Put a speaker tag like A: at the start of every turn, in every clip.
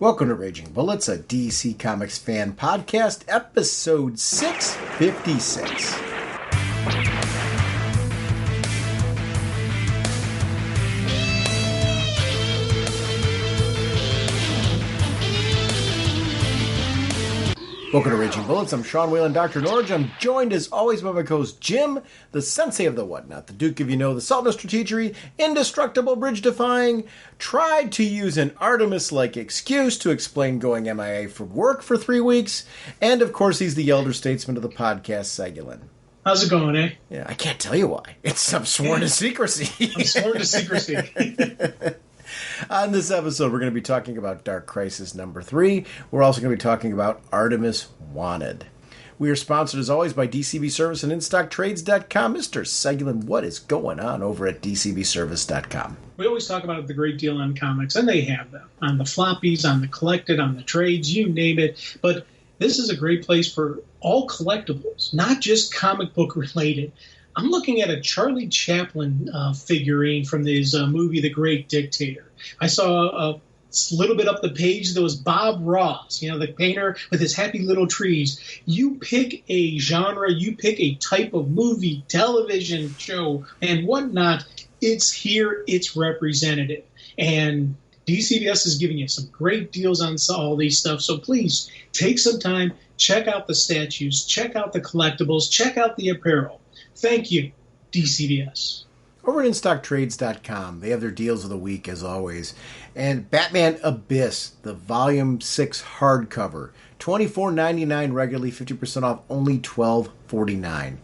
A: Welcome to Raging Bullets, a DC Comics fan podcast, episode 656. Welcome to Raging Bullets. I'm Sean Whalen, drnorge. I'm joined as always by my co-host Jim, the sensei of the whatnot, the Duke of the Salt of Strategery, indestructible, bridge-defying, tried to use an Artemis-like excuse to explain going MIA from work for 3 weeks, and of course he's the elder statesman of the podcast, Segulin.
B: How's it going, eh?
A: Yeah, I can't tell you why. I'm sworn to secrecy.
B: I'm sworn to secrecy.
A: On this episode, we're going to be talking about Dark Crisis number 3. We're also going to be talking about Artemis Wanted. We are sponsored, as always, by DCB Service and InStockTrades.com. Mr. Segulin, what is going on over at DCBService.com?
B: We always talk about the great deal on comics, and they have them. On the floppies, on the collected, on the trades, you name it. But this is a great place for all collectibles, not just comic book related. I'm looking at a Charlie Chaplin figurine from his movie, The Great Dictator. I saw a little bit up the page, there was Bob Ross, the painter with his happy little trees. You pick a genre, you pick a type of movie, television show, and whatnot, it's here, it's representative. And DCBS is giving you some great deals on all these stuff, so please take some time, check out the statues, check out the collectibles, check out the apparel. Thank you, DCBS.
A: Over at InStockTrades.com, they have their deals of the week, as always. And Batman Abyss, the Volume 6 hardcover, $24.99 regularly, 50% off, only $12.49.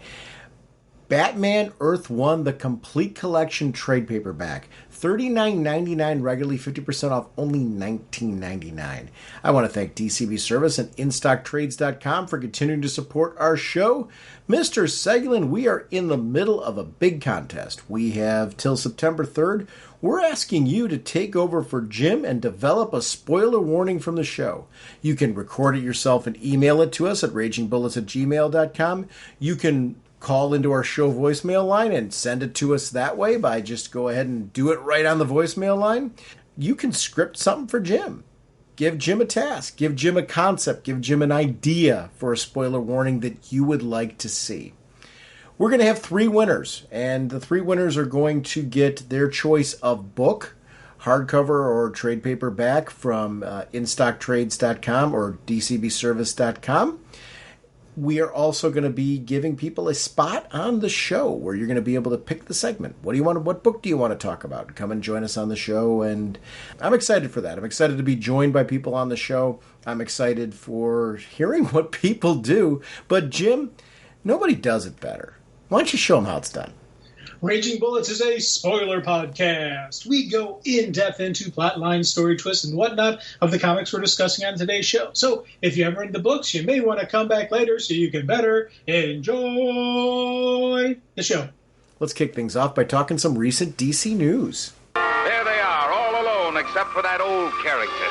A: Batman Earth 1, the complete collection trade paperback, $39.99 regularly, 50% off, only $19.99. I want to thank DCB Service and InStockTrades.com for continuing to support our show. Mr. Segulin, we are in the middle of a big contest. We have till September 3rd. We're asking you to take over for Jim and develop a spoiler warning from the show. You can record it yourself and email it to us at ragingbullets@gmail.com. You can call into our show voicemail line and send it to us that way by just go ahead and do it right on the voicemail line. You can script something for Jim. Give Jim a task. Give Jim a concept. Give Jim an idea for a spoiler warning that you would like to see. We're going to have 3 winners, and the 3 winners are going to get their choice of book, hardcover or trade paperback from InStockTrades.com or DCBService.com. We are also going to be giving people a spot on the show where you're going to be able to pick the segment. What book do you want to talk about? Come and join us on the show, and I'm excited for that. I'm excited to be joined by people on the show. I'm excited for hearing what people do. But Jim, nobody does it better. Why don't you show them how it's done?
B: Raging Bullets is a spoiler podcast. We go in-depth into plotline, story twists, and whatnot of the comics we're discussing on today's show. So if you haven't read the books, you may want to come back later so you can better enjoy the show.
A: Let's kick things off by talking some recent DC news.
C: There they are, all alone except for that old character.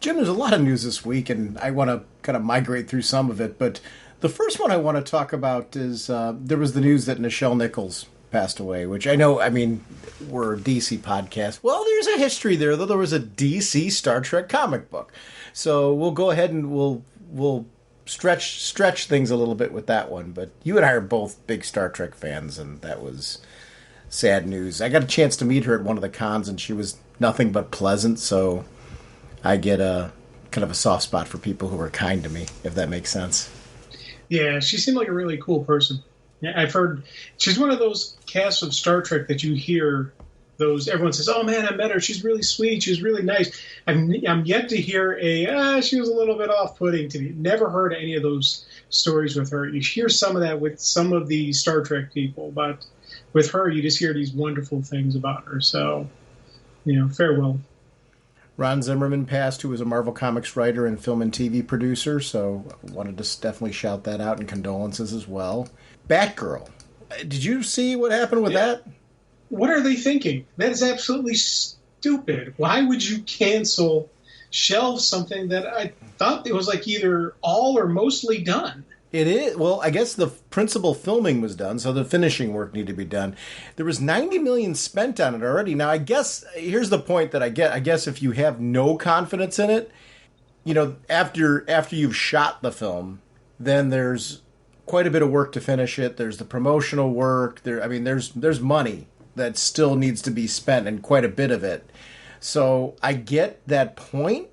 A: Jim, there's a lot of news this week, and I want to kind of migrate through some of it, but the first one I want to talk about is there was the news that Nichelle Nichols passed away, which we're a DC podcast. Well, there's a history there, though. There was a DC Star Trek comic book. So we'll go ahead and we'll stretch things a little bit with that one. But you and I are both big Star Trek fans, and that was sad news. I got a chance to meet her at one of the cons, and she was nothing but pleasant, so I get a kind of a soft spot for people who are kind to me, if that makes sense.
B: Yeah, she seemed like a really cool person. I've heard she's one of those casts of Star Trek that you hear everyone says, "Oh man, I met her. She's really sweet. She's really nice." I'm yet to hear she was a little bit off-putting to me. Never heard any of those stories with her. You hear some of that with some of the Star Trek people, but with her, you just hear these wonderful things about her. So, farewell.
A: Ron Zimmerman passed, who was a Marvel Comics writer and film and TV producer, so I wanted to definitely shout that out, and condolences as well. Batgirl. Did you see what happened with that?
B: What are they thinking? That is absolutely stupid. Why would you shelve something that I thought it was like either all or mostly done?
A: It is. Well, I guess the principal filming was done, so the finishing work needed to be done. There was $90 million spent on it already. Now, I guess here's the point that I get. I guess if you have no confidence in it, after you've shot the film, then there's quite a bit of work to finish it. There's the promotional work. There's money that still needs to be spent, and quite a bit of it. So I get that point.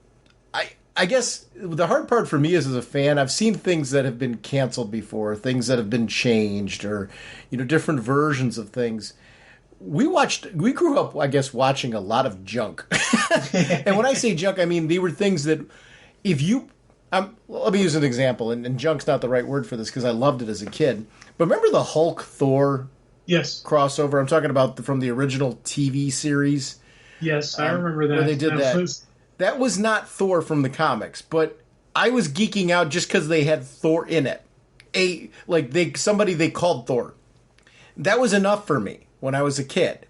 A: I guess the hard part for me is, as a fan, I've seen things that have been canceled before, things that have been changed, or different versions of things. We grew up, I guess, watching a lot of junk. And when I say junk, I mean they were things that let me use an example, and junk's not the right word for this because I loved it as a kid. But remember the Hulk Thor crossover? I'm talking about from the original TV series.
B: Yes, I remember that.
A: Where they did that. That was not Thor from the comics, but I was geeking out just because they had Thor in it. Somebody they called Thor. That was enough for me when I was a kid.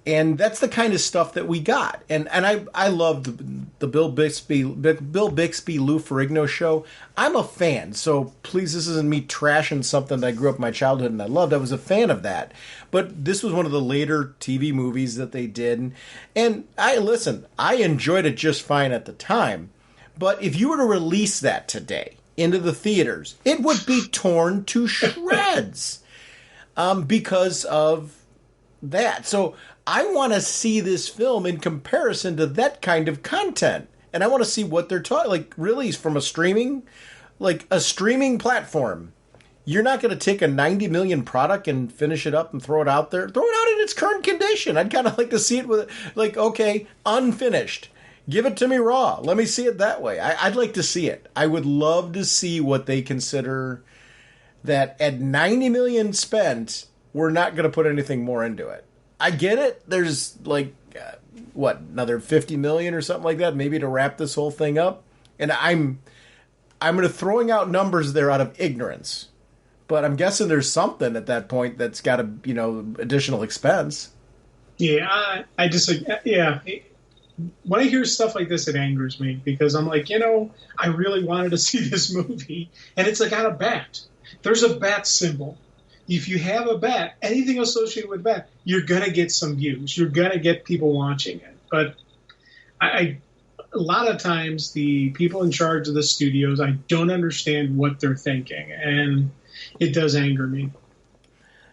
A: And that's the kind of stuff that we got. And I loved the Bill Bixby, Lou Ferrigno show. I'm a fan, so please, this isn't me trashing something that I grew up in my childhood and I loved. I was a fan of that. But this was one of the later TV movies that they did. And I enjoyed it just fine at the time. But if you were to release that today into the theaters, it would be torn to shreds because of that. So I want to see this film in comparison to that kind of content. And I want to see what they're talking, released from a streaming platform. You're not going to take a 90 million product and finish it up and throw it out there. Throw it out in its current condition. I'd kind of like to see it with, okay, unfinished. Give it to me raw. Let me see it that way. I'd like to see it. I would love to see what they consider that at 90 million spent, we're not going to put anything more into it. I get it. There's another 50 million or something like that, maybe to wrap this whole thing up. And I'm going to throwing out numbers there out of ignorance, but I'm guessing there's something at that point that's got additional expense.
B: Yeah, I disagree. Yeah. When I hear stuff like this, it angers me because I'm like, I really wanted to see this movie, and it's got a bat. There's a bat symbol. If you have a bat, anything associated with bat, you're going to get some views. You're going to get people watching it. But a lot of times the people in charge of the studios, I don't understand what they're thinking. And it does anger me.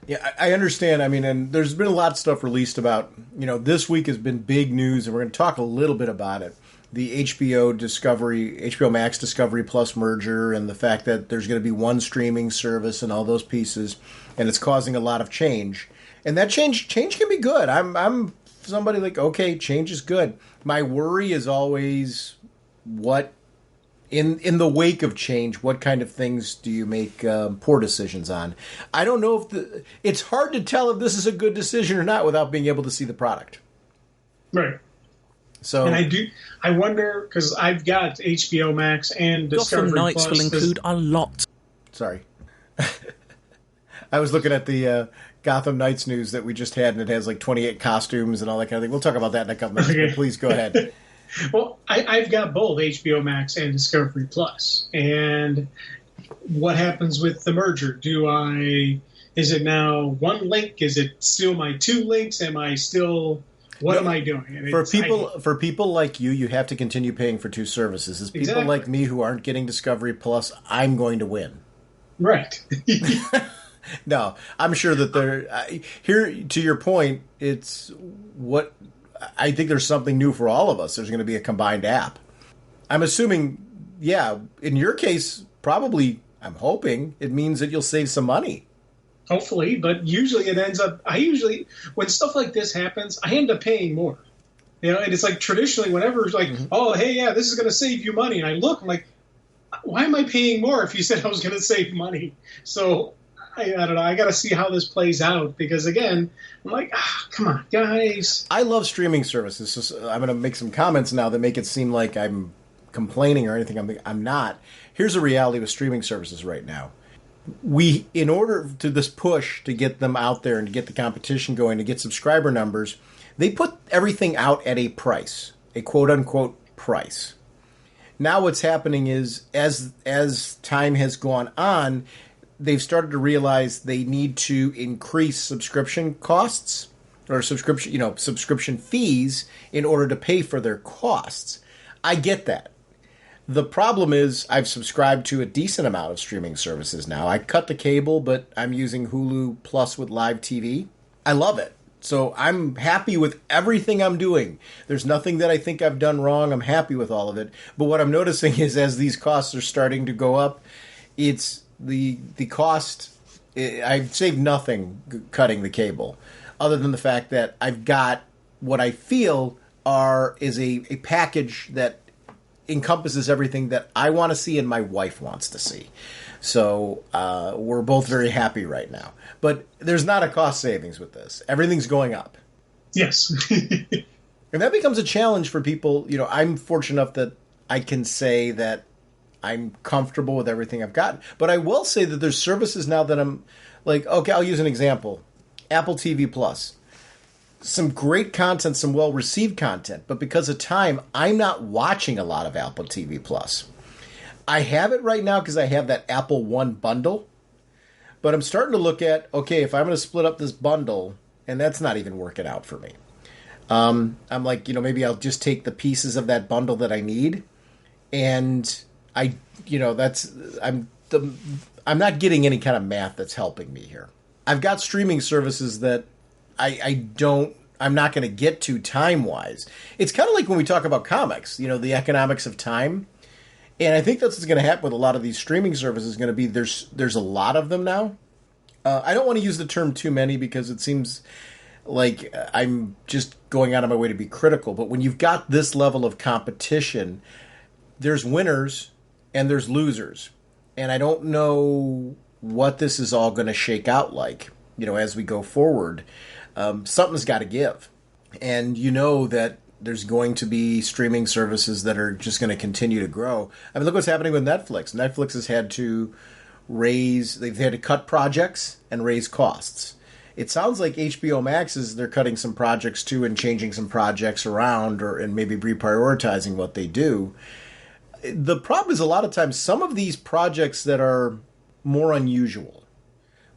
A: Yeah, I understand. I mean, and there's been a lot of stuff released about, this week has been big news, and we're going to talk a little bit about it. The HBOMax Discovery Plus merger and the fact that there's going to be one streaming service and all those pieces, and it's causing a lot of change. And that change can be good. I'm somebody okay, change is good. My worry is always what, in the wake of change, what kind of things do you make poor decisions on? I don't know if it's hard to tell if this is a good decision or not without being able to see the product.
B: Right.
A: So,
B: and I wonder, because I've got HBOMax and Discovery
D: Gotham Knights
B: Plus.
D: will include a lot.
A: Sorry. I was looking at the Gotham Knights news that we just had, and it has 28 costumes and all that kind of thing. We'll talk about that in a couple minutes, but please go ahead.
B: Well, I've got both HBOMax and Discovery Plus. And what happens with the merger? Is it now one link? Is it still my two links? Am I still... What am I doing? And
A: for people like you, you have to continue paying for two services. As people like me who aren't getting Discovery Plus, I'm going to win.
B: Right.
A: No, I'm sure that here, to your point, it's what I think there's something new for all of us. There's going to be a combined app. I'm assuming, in your case, probably, I'm hoping it means that you'll save some money.
B: Hopefully, but usually it ends up, when stuff like this happens, I end up paying more. And it's traditionally whenever it's oh, hey, this is going to save you money. And I look, I'm like, why am I paying more if you said I was going to save money? So, I don't know, I got to see how this plays out because, again, I'm like, come on, guys.
A: I love streaming services. So I'm going to make some comments now that make it seem like I'm complaining or anything. I'm not. Here's a reality with streaming services right now. In order to this push to get them out there and to get the competition going, to get subscriber numbers, they put everything out at a price, a quote-unquote price. Now what's happening is as time has gone on, they've started to realize they need to increase subscription costs or subscription fees in order to pay for their costs. I get that. The problem is I've subscribed to a decent amount of streaming services now. I cut the cable, but I'm using Hulu Plus with live TV. I love it. So I'm happy with everything I'm doing. There's nothing that I think I've done wrong. I'm happy with all of it. But what I'm noticing is as these costs are starting to go up, it's the cost. I've saved nothing cutting the cable other than the fact that I've got what I feel is a package that encompasses everything that I want to see and my wife wants to see. So we're both very happy right now. But there's not a cost savings with this. Everything's going up.
B: Yes.
A: And that becomes a challenge for people. I'm fortunate enough that I can say that I'm comfortable with everything I've gotten. But I will say that there's services now that I'm like, okay, I'll use an example. Apple TV Plus. Some great content, some well-received content, but because of time, I'm not watching a lot of Apple TV Plus. I have it right now because I have that Apple One bundle, but I'm starting to look at, okay, if I'm going to split up this bundle, and that's not even working out for me. I'm like, maybe I'll just take the pieces of that bundle that I need, and I'm not getting any kind of math that's helping me here. I've got streaming services that I'm not going to get to time-wise. It's kind of like when we talk about comics, the economics of time. And I think that's what's going to happen with a lot of these streaming services is going to be there's a lot of them now. I don't want to use the term too many because it seems like I'm just going out of my way to be critical. But when you've got this level of competition, there's winners and there's losers. And I don't know what this is all going to shake out like, as we go forward. Something's got to give. And that there's going to be streaming services that are just going to continue to grow. I mean, look what's happening with Netflix. Netflix has had to they've had to cut projects and raise costs. It sounds like HBOMax they're cutting some projects too and changing some projects around and maybe reprioritizing what they do. The problem is a lot of times some of these projects that are more unusual,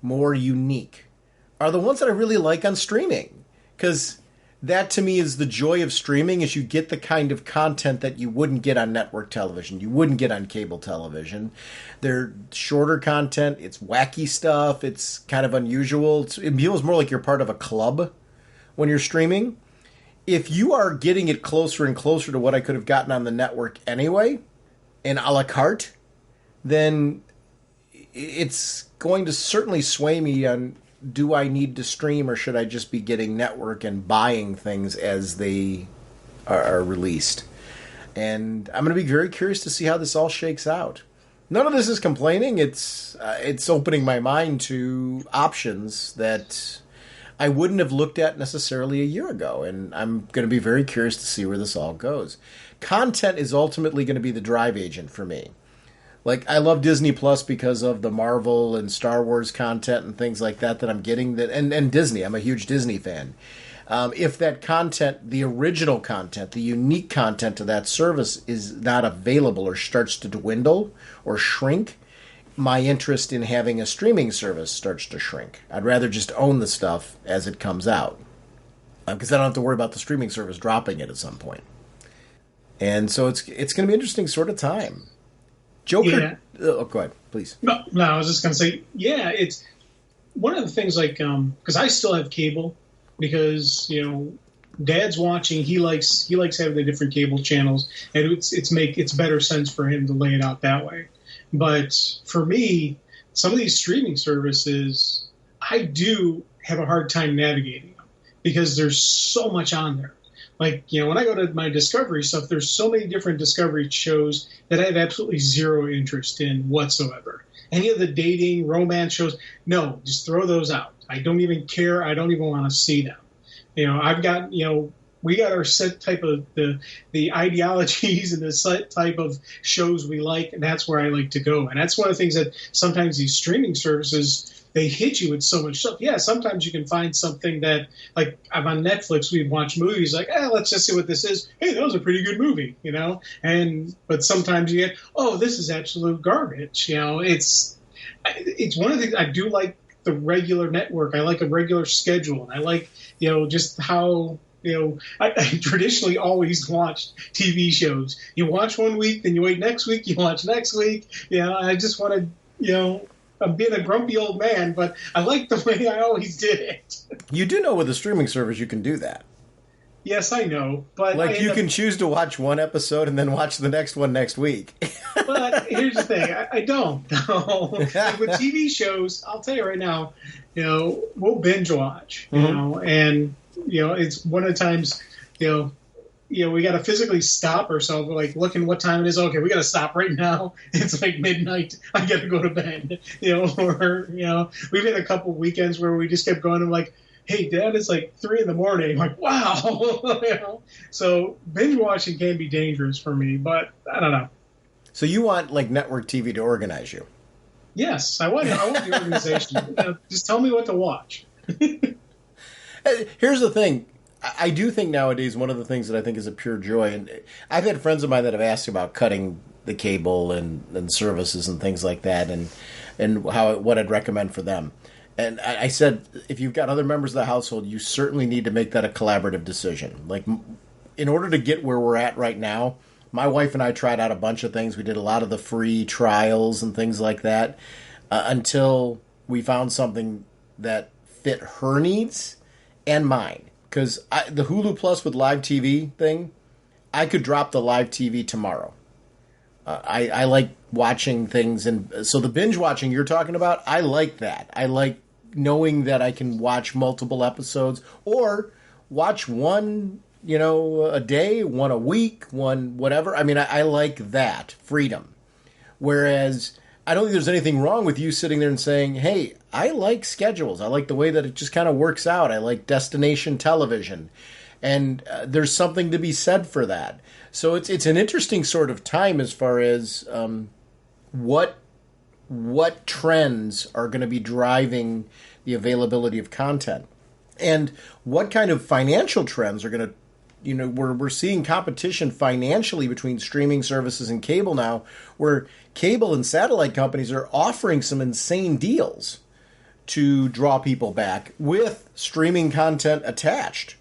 A: more unique, are the ones that I really like on streaming. Because that to me is the joy of streaming is you get the kind of content that you wouldn't get on network television. You wouldn't get on cable television. They're shorter content. It's wacky stuff. It's kind of unusual. It feels more like you're part of a club when you're streaming. If you are getting it closer and closer to what I could have gotten on the network anyway, and a la carte, then it's going to certainly sway me on, do I need to stream or should I just be getting network and buying things as they are released? And I'm going to be very curious to see how this all shakes out. None of this is complaining. It's opening my mind to options that I wouldn't have looked at necessarily a year ago. And I'm going to be very curious to see where this all goes. Content is ultimately going to be the drive agent for me. Like, I love Disney Plus because of the Marvel and Star Wars content and things like that I'm getting. And Disney. I'm a huge Disney fan. If that content, the original content, the unique content of that service is not available or starts to dwindle or shrink, my interest in having a streaming service starts to shrink. I'd rather just own the stuff as it comes out. Because I don't have to worry about the streaming service dropping it at some point. And so it's going to be an interesting sort of time. Joker. Yeah. Oh, go ahead, please.
B: No, I was just going to say, yeah, it's one of the things like, because I still have cable because, Dad's watching. He likes having the different cable channels, and it's better sense for him to lay it out that way. But for me, some of these streaming services, I do have a hard time navigating them because there's so much on there. Like, when I go to my Discovery stuff, there's so many different Discovery shows that I have absolutely zero interest in whatsoever. Any of the dating, romance shows, no, just throw those out. I don't even care. I don't even want to see them. I've got, we got our set type of the ideologies and the set type of shows we like, and that's where I like to go. And that's one of the things that sometimes these streaming services, they hit you with so much stuff. Yeah, sometimes you can find something that, like, I'm on Netflix, we'd watch movies like, let's just see what this is. Hey, that was a pretty good movie, you know? But sometimes you get, oh, this is absolute garbage. You know, it's one of the things I do like the regular network. I like a regular schedule. And I like, you know, just how, you know, I traditionally always watched TV shows. You watch one week, then you wait next week, you watch next week. You know, I just want to, you know, I'm being a grumpy old man, but I like the way I always did it.
A: You do know with a streaming service you can do that.
B: Yes, I know. But
A: like, you can choose to watch one episode and then watch the next one next week.
B: But here's the thing. I don't. No. Like with TV shows, I'll tell you right now, you know, we'll binge watch, you know, and, you know, it's one of the times, you know, we got to physically stop ourselves. We're like, looking what time it is. Okay, we got to stop right now. It's like midnight. I got to go to bed. You know, or, you know, we've had a couple weekends where we just kept going. I'm like, hey, Dad, it's like 3 a.m. I'm like, wow. You know? So binge watching can be dangerous for me, but I don't know.
A: So you want, like, network TV to organize you?
B: Yes, I want the organization. You know, just tell me what to watch.
A: Here's the thing. I do think nowadays one of the things that I think is a pure joy, and I've had friends of mine that have asked about cutting the cable and services and things like that, and what I'd recommend for them. And I said, if you've got other members of the household, you certainly need to make that a collaborative decision. Like, in order to get where we're at right now, my wife and I tried out a bunch of things. We did a lot of the free trials and things like that until we found something that fit her needs and mine. Because the Hulu Plus with live TV thing, I could drop the live TV tomorrow. I like watching things. And so the binge watching you're talking about, I like that. I like knowing that I can watch multiple episodes or watch one, you know, a day, one a week, one whatever. I mean, I like that freedom. Whereas I don't think there's anything wrong with you sitting there and saying, hey, I like schedules. I like the way that it just kind of works out. I like destination television. And there's something to be said for that. So it's an interesting sort of time as far as what trends are going to be driving the availability of content. And what kind of financial trends are going to, you know, we're seeing competition financially between streaming services and cable now, where cable and satellite companies are offering some insane deals to draw people back with streaming content attached.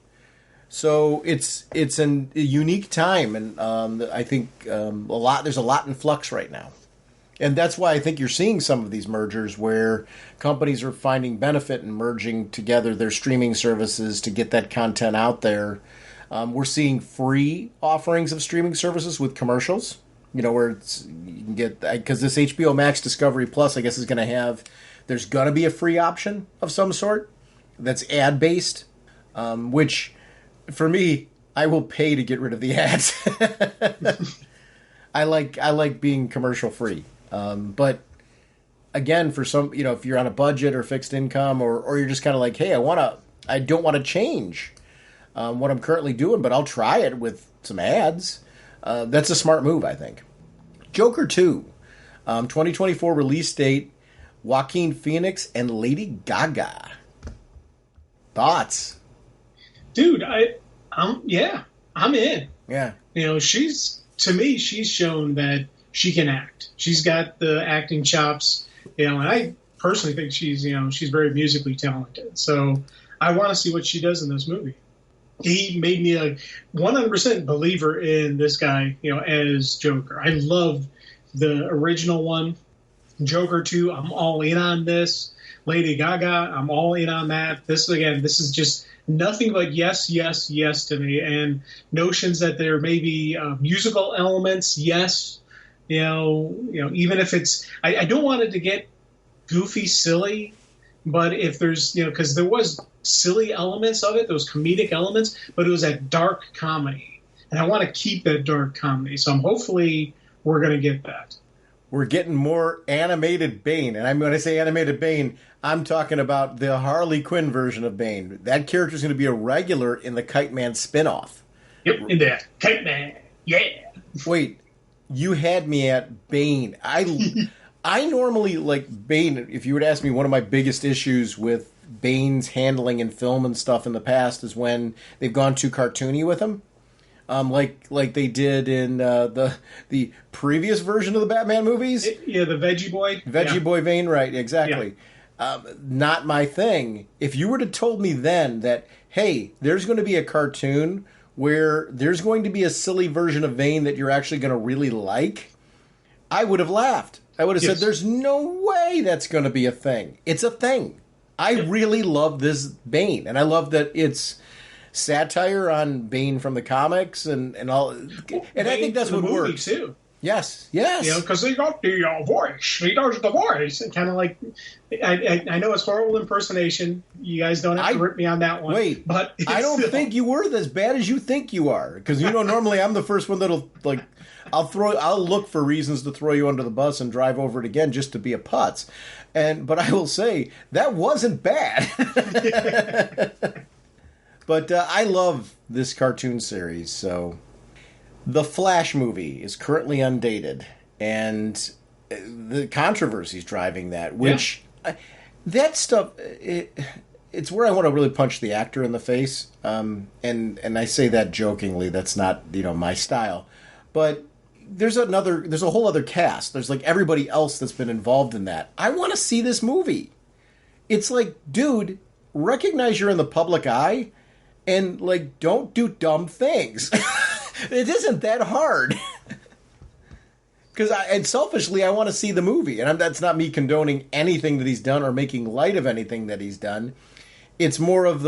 A: So it's a unique time, and I think there's a lot in flux right now. And that's why I think you're seeing some of these mergers where companies are finding benefit in merging together their streaming services to get that content out there. We're seeing free offerings of streaming services with commercials, you know, where you can get, because this HBOMax Discovery Plus, I guess, is going to have, there's going to be a free option of some sort that's ad-based, which, for me, I will pay to get rid of the ads. I like being commercial free. But again, for some, you know, if you're on a budget or fixed income, or you're just kind of like, hey, I don't want to change what I'm currently doing, but I'll try it with some ads. That's a smart move, I think. Joker 2, 2024 release date, Joaquin Phoenix and Lady Gaga. Thoughts?
B: Dude, I'm in.
A: Yeah.
B: You know, she's shown that she can act. She's got the acting chops, you know, and I personally think she's very musically talented. So I want to see what she does in this movie. He made me a 100% believer in this guy, you know, as Joker. I love the original one. Joker 2, I'm all in on this. Lady Gaga, I'm all in on that. This is just nothing but yes, yes, yes to me. And notions that there may be musical elements, yes. You know, even if it's, I don't want it to get goofy, silly, but if there's, you know, because there was silly elements of it, those comedic elements, but it was that dark comedy. And I want to keep that dark comedy. So hopefully we're going to get that.
A: we're getting more animated Bane. And when I say animated Bane, I'm talking about the Harley Quinn version of Bane. That character's going to be a regular in the Kite Man spinoff.
B: Yep, in there. Kite Man. Yeah.
A: Wait, you had me at Bane. I normally like Bane. If you would ask me, one of my biggest issues with Bane's handling in film and stuff in the past is when they've gone too cartoony with him. Like they did in the previous version of the Batman movies.
B: The Veggie Boy.
A: Boy Bane, right, exactly. Yeah. Not my thing. If you were to told me then that, hey, there's going to be a cartoon where there's going to be a silly version of Bane that you're actually going to really like, I would have laughed. I would have said, there's no way that's going to be a thing. It's a thing. I really love this Bane, and I love that it's satire on Bane from the comics and all. And I think that's what works
B: too.
A: Yes.
B: Because they got the voice. He does the voice. Kind of like, I know it's horrible impersonation. You guys don't have to rip me on that one.
A: Wait,
B: but
A: I don't think you were as bad as you think you are. Because normally I'm the first one that'll like. I'll look for reasons to throw you under the bus and drive over it again just to be a putz. But I will say that wasn't bad. But I love this cartoon series. So the Flash movie is currently undated, and the controversy's driving that. Which that stuff, it's where I want to really punch the actor in the face. And I say that jokingly. That's not my style, but. There's a whole other cast. There's like everybody else that's been involved in that. I want to see this movie. It's like, dude, recognize you're in the public eye and like don't do dumb things. It isn't that hard. And selfishly, I want to see the movie. And that's not me condoning anything that he's done or making light of anything that he's done. It's more of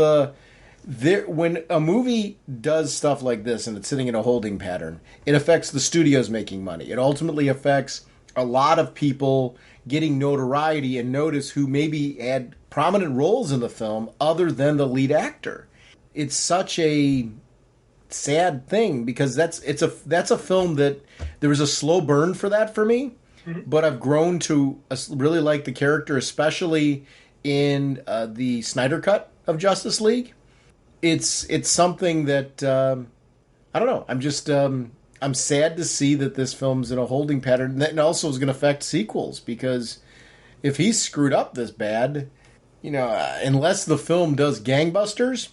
A: when a movie does stuff like this and it's sitting in a holding pattern, it affects the studios making money. It ultimately affects a lot of people getting notoriety and notice who maybe had prominent roles in the film other than the lead actor. It's such a sad thing because that's a film that there was a slow burn for that for me, but I've grown to really like the character, especially in the Snyder Cut of Justice League. It's something that I don't know. I'm just I'm sad to see that this film's in a holding pattern. And that also is going to affect sequels because if he's screwed up this bad, unless the film does gangbusters,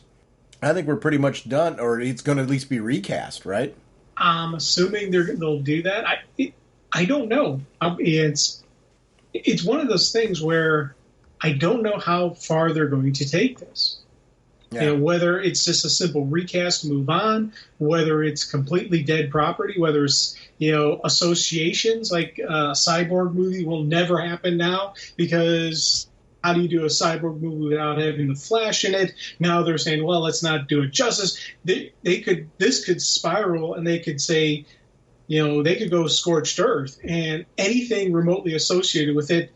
A: I think we're pretty much done. Or it's going to at least be recast, right?
B: I'm assuming they'll do that. I don't know. It's one of those things where I don't know how far they're going to take this. Yeah. Whether it's just a simple recast, move on, whether it's completely dead property, whether it's, associations like a Cyborg movie will never happen now because how do you do a Cyborg movie without having the Flash in it? Now they're saying, well, let's not do it justice. This could spiral and they could say, they could go scorched earth and anything remotely associated with it,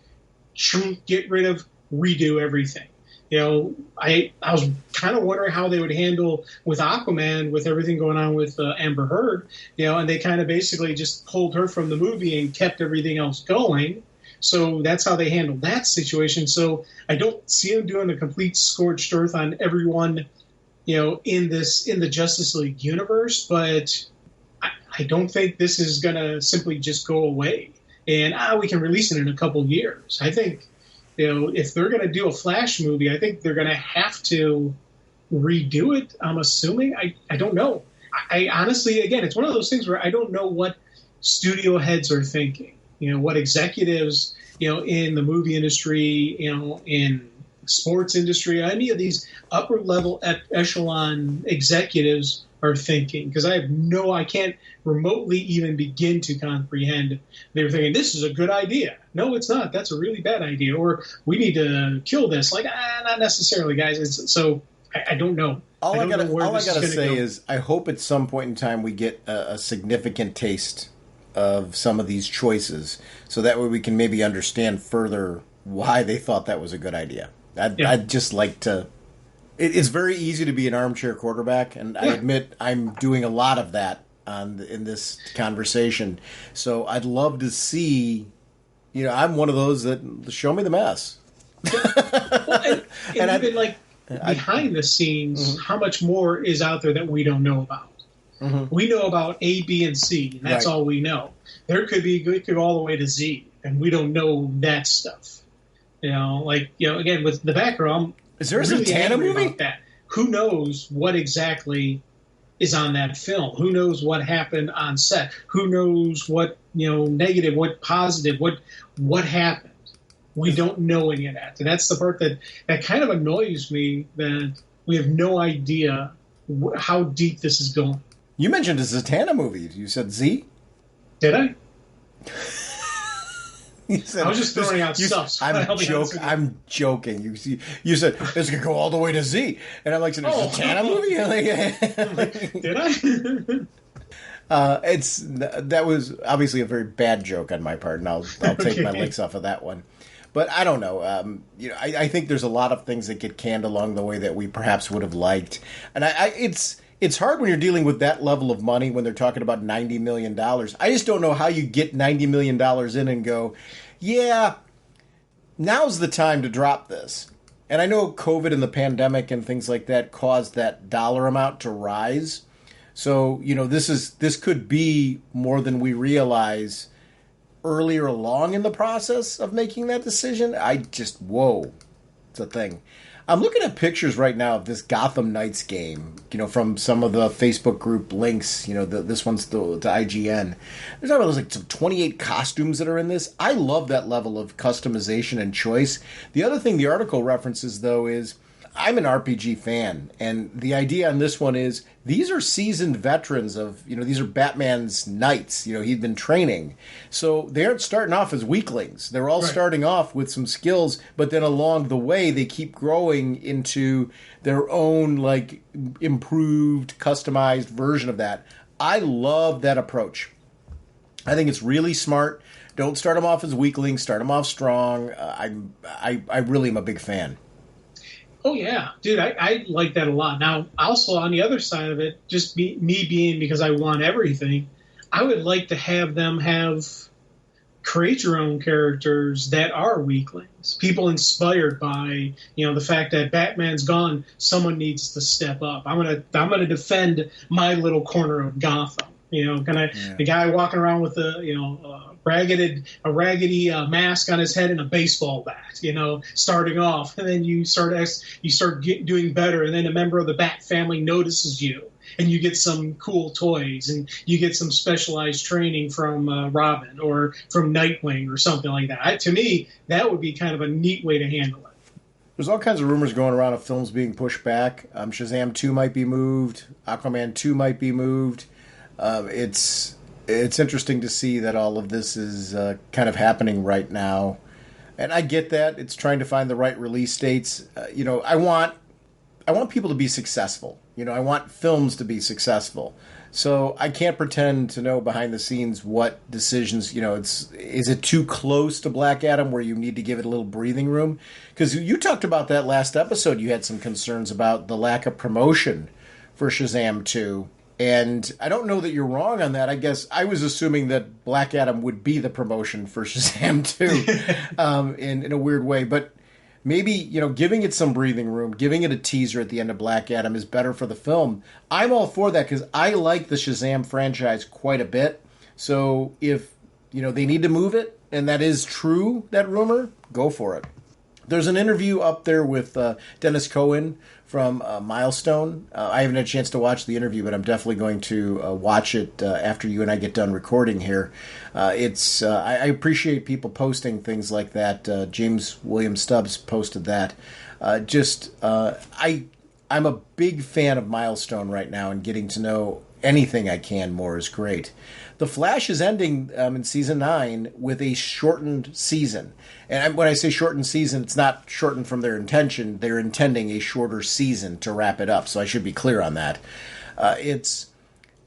B: get rid of, redo everything. I was kind of wondering how they would handle with Aquaman with everything going on with Amber Heard, and they kind of basically just pulled her from the movie and kept everything else going. So that's how they handled that situation. So I don't see them doing a complete scorched earth on everyone, in the Justice League universe. But I don't think this is going to simply just go away and we can release it in a couple years. I think. If they're going to do a Flash movie, I think they're going to have to redo it. I'm assuming. I don't know. I honestly, again, it's one of those things where I don't know what studio heads are thinking. What executives, in the movie industry, in sports industry, any of these upper level echelon executives are thinking, because I can't remotely even begin to comprehend. They were thinking, this is a good idea. No, it's not. That's a really bad idea. Or we need to kill this. Like, not necessarily, guys. So I don't know.
A: All I gotta say is I hope at some point in time we get a significant taste of some of these choices, so that way we can maybe understand further why they thought that was a good idea. I'd just like to. It's very easy to be an armchair quarterback, and I admit I'm doing a lot of that in this conversation. So I'd love to see You know, I'm one of those that show me the mess.
B: Well, and even like behind the scenes, how much more is out there that we don't know about? We know about A, B, and C, and that's all we know. There could be, it could go all the way to Z, and we don't know that stuff. You know, like, you know, again, with the Batgirl,
A: is there a
B: really
A: Zatanna movie?
B: About that. Who knows what exactly is on that film? Who knows what happened on set? Who knows what, you know, negative, what positive, what happened? We don't know any of that. And that's the part that kind of annoys me, that we have no idea how deep this is going.
A: You mentioned a Zatanna movie. You said Z?
B: Did I?
A: Said,
B: I was just throwing out stuff. So
A: I'm joking. You said, this could go all the way to Z. And I'm like, is it a Zatanna movie?
B: Did I?
A: That was obviously a very bad joke on my part, and I'll take my links off of that one. But I don't know. You know, I think there's a lot of things that get canned along the way that we perhaps would have liked. And it's hard when you're dealing with that level of money when they're talking about $90 million. I just don't know how you get $90 million in and go, yeah, now's the time to drop this. And I know COVID and the pandemic and things like that caused that dollar amount to rise. So, you know, this could be more than we realize earlier along in the process of making that decision. Whoa, it's a thing. I'm looking at pictures right now of this Gotham Knights game, you know, from some of the Facebook group links. You know, this one's to IGN. There's like some 28 costumes that are in this. I love that level of customization and choice. The other thing the article references, though, is I'm an RPG fan, and the idea on this one is these are seasoned veterans of, you know, these are Batman's knights. You know, he'd been training. So they aren't starting off as weaklings. They're all starting off with some skills, but then along the way they keep growing into their own, like, improved, customized version of that. I love that approach. I think it's really smart. Don't start them off as weaklings. Start them off strong. I really am a big fan.
B: Oh, yeah. Dude, I like that a lot. Now, also on the other side of it, just me being because I want everything, I would like to have them create your own characters that are weaklings. People inspired by, you know, the fact that Batman's gone, someone needs to step up. I'm gonna defend my little corner of Gotham. You know, the guy walking around with a raggedy mask on his head and a baseball bat, you know, starting off, and then you start doing better, and then a member of the Bat family notices you, and you get some cool toys, and you get some specialized training from Robin or from Nightwing or something like that. To me, that would be kind of a neat way to handle it.
A: There's all kinds of rumors going around of films being pushed back. Shazam 2 might be moved. Aquaman 2 might be moved. It's interesting to see that all of this is kind of happening right now. And I get that. It's trying to find the right release dates. You know, I want people to be successful. You know, I want films to be successful. So I can't pretend to know behind the scenes what decisions, you know, is it too close to Black Adam where you need to give it a little breathing room? Because you talked about that last episode. You had some concerns about the lack of promotion for Shazam 2. And I don't know that you're wrong on that. I guess I was assuming that Black Adam would be the promotion for Shazam 2 in a weird way. But maybe, you know, giving it some breathing room, giving it a teaser at the end of Black Adam is better for the film. I'm all for that because I like the Shazam franchise quite a bit. So if, you know, they need to move it, and that is true, that rumor, go for it. There's an interview up there with Dennis Cohen from Milestone. I haven't had a chance to watch the interview, but I'm definitely going to watch it after you and I get done recording here. I appreciate people posting things like that. James William Stubbs posted that. I'm a big fan of Milestone right now, and getting to know anything I can more is great. The Flash is ending in season 9 with a shortened season. And when I say shortened season, it's not shortened from their intention. They're intending a shorter season to wrap it up. So I should be clear on that.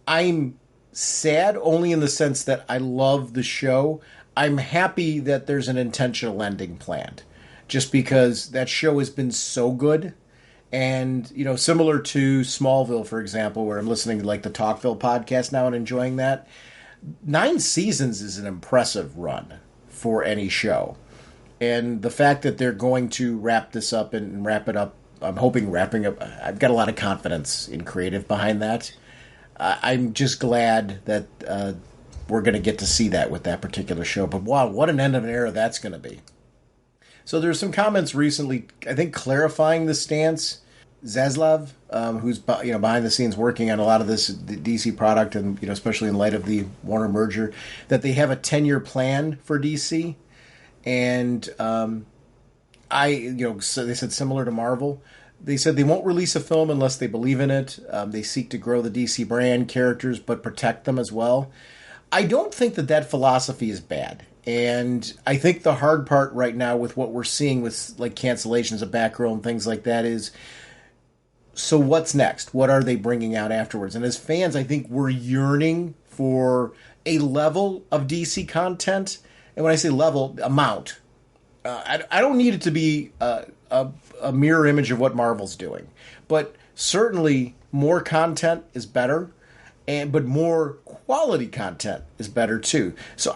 A: I'm sad only in the sense that I love the show. I'm happy that there's an intentional ending planned, just because that show has been so good. And, you know, similar to Smallville, for example, where I'm listening to like the Talkville podcast now and enjoying that. 9 seasons is an impressive run for any show. And the fact that they're going to wrap this up and wrap it up, I'm hoping wrapping up, I've got a lot of confidence in creative behind that. I'm just glad that we're going to get to see that with that particular show. But wow, what an end of an era that's going to be. So there's some comments recently, I think, clarifying the stance. Zaslav, who's behind the scenes working on a lot of this DC product, and especially in light of the Warner merger, that they have a 10-year plan for DC, and so they said similar to Marvel. They said they won't release a film unless they believe in it. They seek to grow the DC brand characters, but protect them as well. I don't think that philosophy is bad. And I think the hard part right now with what we're seeing with like cancellations of Batgirl and things like that is, so what's next? What are they bringing out afterwards? And as fans, I think we're yearning for a level of DC content. And when I say level, amount. I don't need it to be a mirror image of what Marvel's doing. But certainly more content is better. But more quality content is better too. So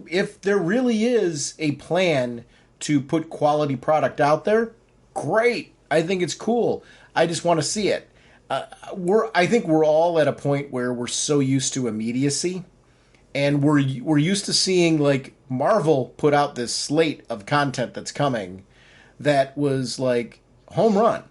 A: if there really is a plan to put quality product out there, great. I think it's cool. I just want to see it. I think we're all at a point where we're so used to immediacy, and we're used to seeing like Marvel put out this slate of content that's coming that was like home run.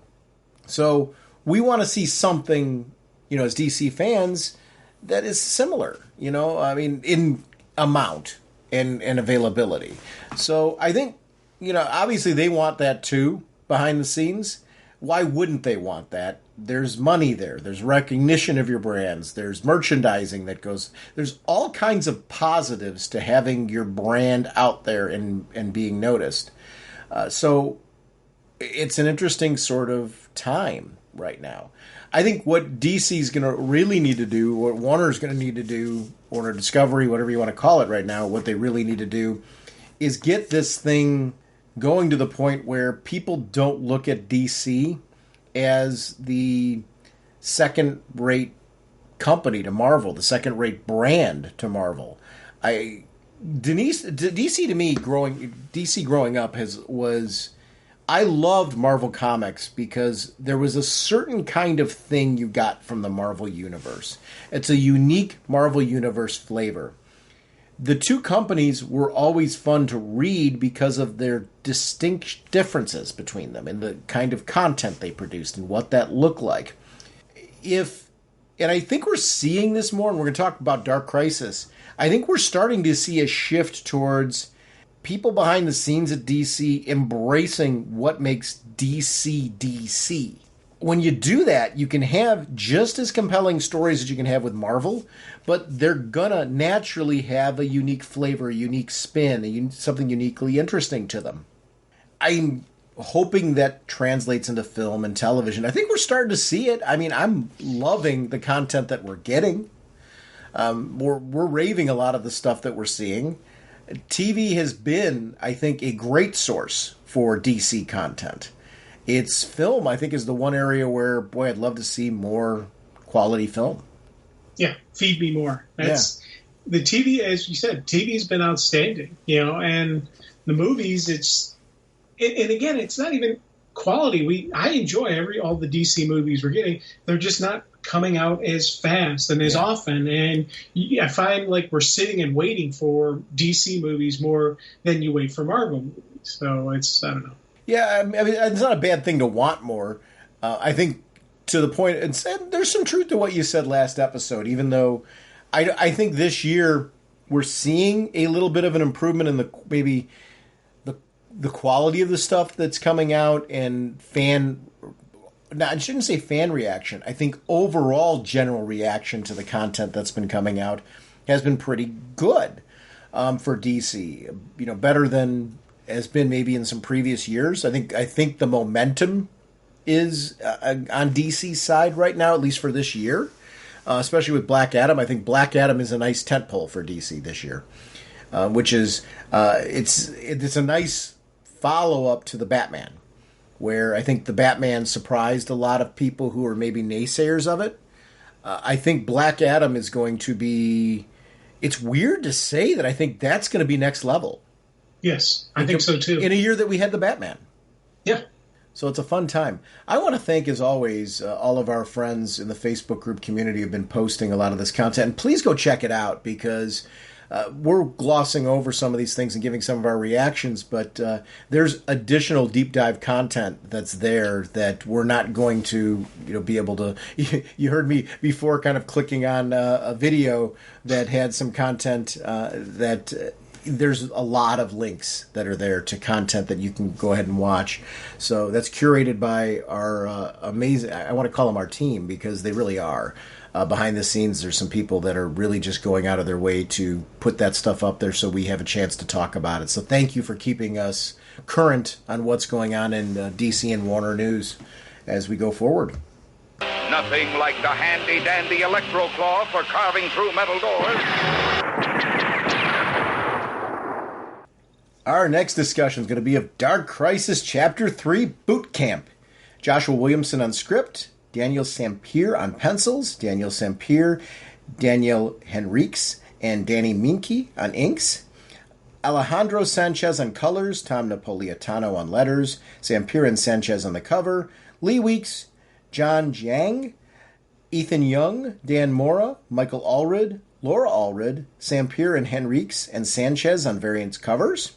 A: So we want to see something, as DC fans, that is similar, in amount and availability. So I think, obviously they want that too behind the scenes. Why wouldn't they want that? There's money there. There's recognition of your brands. There's merchandising that goes. There's all kinds of positives to having your brand out there and being noticed. So it's an interesting sort of time right now. I think what DC's going to really need to do, what Warner's going to need to do, Warner Discovery, whatever you want to call it right now, what they really need to do is get this thing going to the point where people don't look at DC as the second-rate company to Marvel, the second-rate brand to Marvel. DC to me, growing up was I loved Marvel Comics because there was a certain kind of thing you got from the Marvel Universe. It's a unique Marvel Universe flavor. The two companies were always fun to read because of their distinct differences between them and the kind of content they produced and what that looked like. And I think we're seeing this more, and we're going to talk about Dark Crisis. I think we're starting to see a shift towards people behind the scenes at DC embracing what makes DC DC. When you do that, you can have just as compelling stories as you can have with Marvel, but they're gonna naturally have a unique flavor, a unique spin, something uniquely interesting to them. I'm hoping that translates into film and television. I think we're starting to see it. I mean, I'm loving the content that we're getting. We're raving a lot of the stuff that we're seeing. TV has been, I think, a great source for DC content. Its film, I think, is the one area where, boy, I'd love to see more quality film.
B: Yeah, feed me more. That's the TV, as you said, TV's been outstanding, and the movies, and again, it's not even quality. I enjoy all the DC movies we're getting. They're just not coming out as fast and as often, and I find like we're sitting and waiting for DC movies more than you wait for Marvel movies. So I don't know. Yeah,
A: I mean, it's not a bad thing to want more. I think to the point, and there's some truth to what you said last episode, even though I think this year we're seeing a little bit of an improvement in the quality of the stuff that's coming out and I shouldn't say fan reaction. I think overall general reaction to the content that's been coming out has been pretty good for DC. Better than has been maybe in some previous years. I think the momentum is on DC's side right now, at least for this year, especially with Black Adam. I think Black Adam is a nice tentpole for DC this year, which is it's a nice follow-up to the Batman, where I think the Batman surprised a lot of people who are maybe naysayers of it. I think Black Adam is going to be... It's weird to say that I think that's going to be next level.
B: Yes, I think so too.
A: In a year that we had the Batman.
B: Yeah.
A: So it's a fun time. I want to thank, as always, all of our friends in the Facebook group community have been posting a lot of this content. And please go check it out, because we're glossing over some of these things and giving some of our reactions, but there's additional deep dive content that's there that we're not going to be able to... You heard me before kind of clicking on a video that had some content that... There's a lot of links that are there to content that you can go ahead and watch. So that's curated by our amazing, I want to call them our team, because they really are. Behind the scenes, there's some people that are really just going out of their way to put that stuff up there so we have a chance to talk about it. So thank you for keeping us current on what's going on in DC and Warner News as we go forward.
C: Nothing like the handy-dandy electro claw for carving through metal doors.
A: Our next discussion is going to be of Dark Crisis Chapter 3 Boot Camp. Joshua Williamson on script, Daniel Sampier on pencils, Daniel Sampier, Daniel Henriques, and Danny Minke on inks. Alejandro Sanchez on colors, Tom Napolitano on letters, Sampier and Sanchez on the cover, Lee Weeks, John Jiang, Ethan Young, Dan Mora, Michael Allred, Laura Allred, Sampier and Henriques, and Sanchez on variant covers.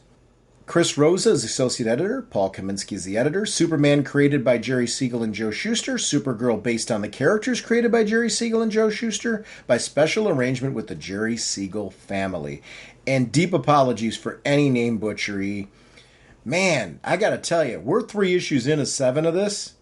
A: Chris Rosa is associate editor. Paul Kaminsky is the editor. Superman created by Jerry Siegel and Joe Shuster. Supergirl based on the characters created by Jerry Siegel and Joe Shuster by special arrangement with the Jerry Siegel family. And deep apologies for any name butchery. Man, I gotta tell you, we're 3 issues into 7 of this.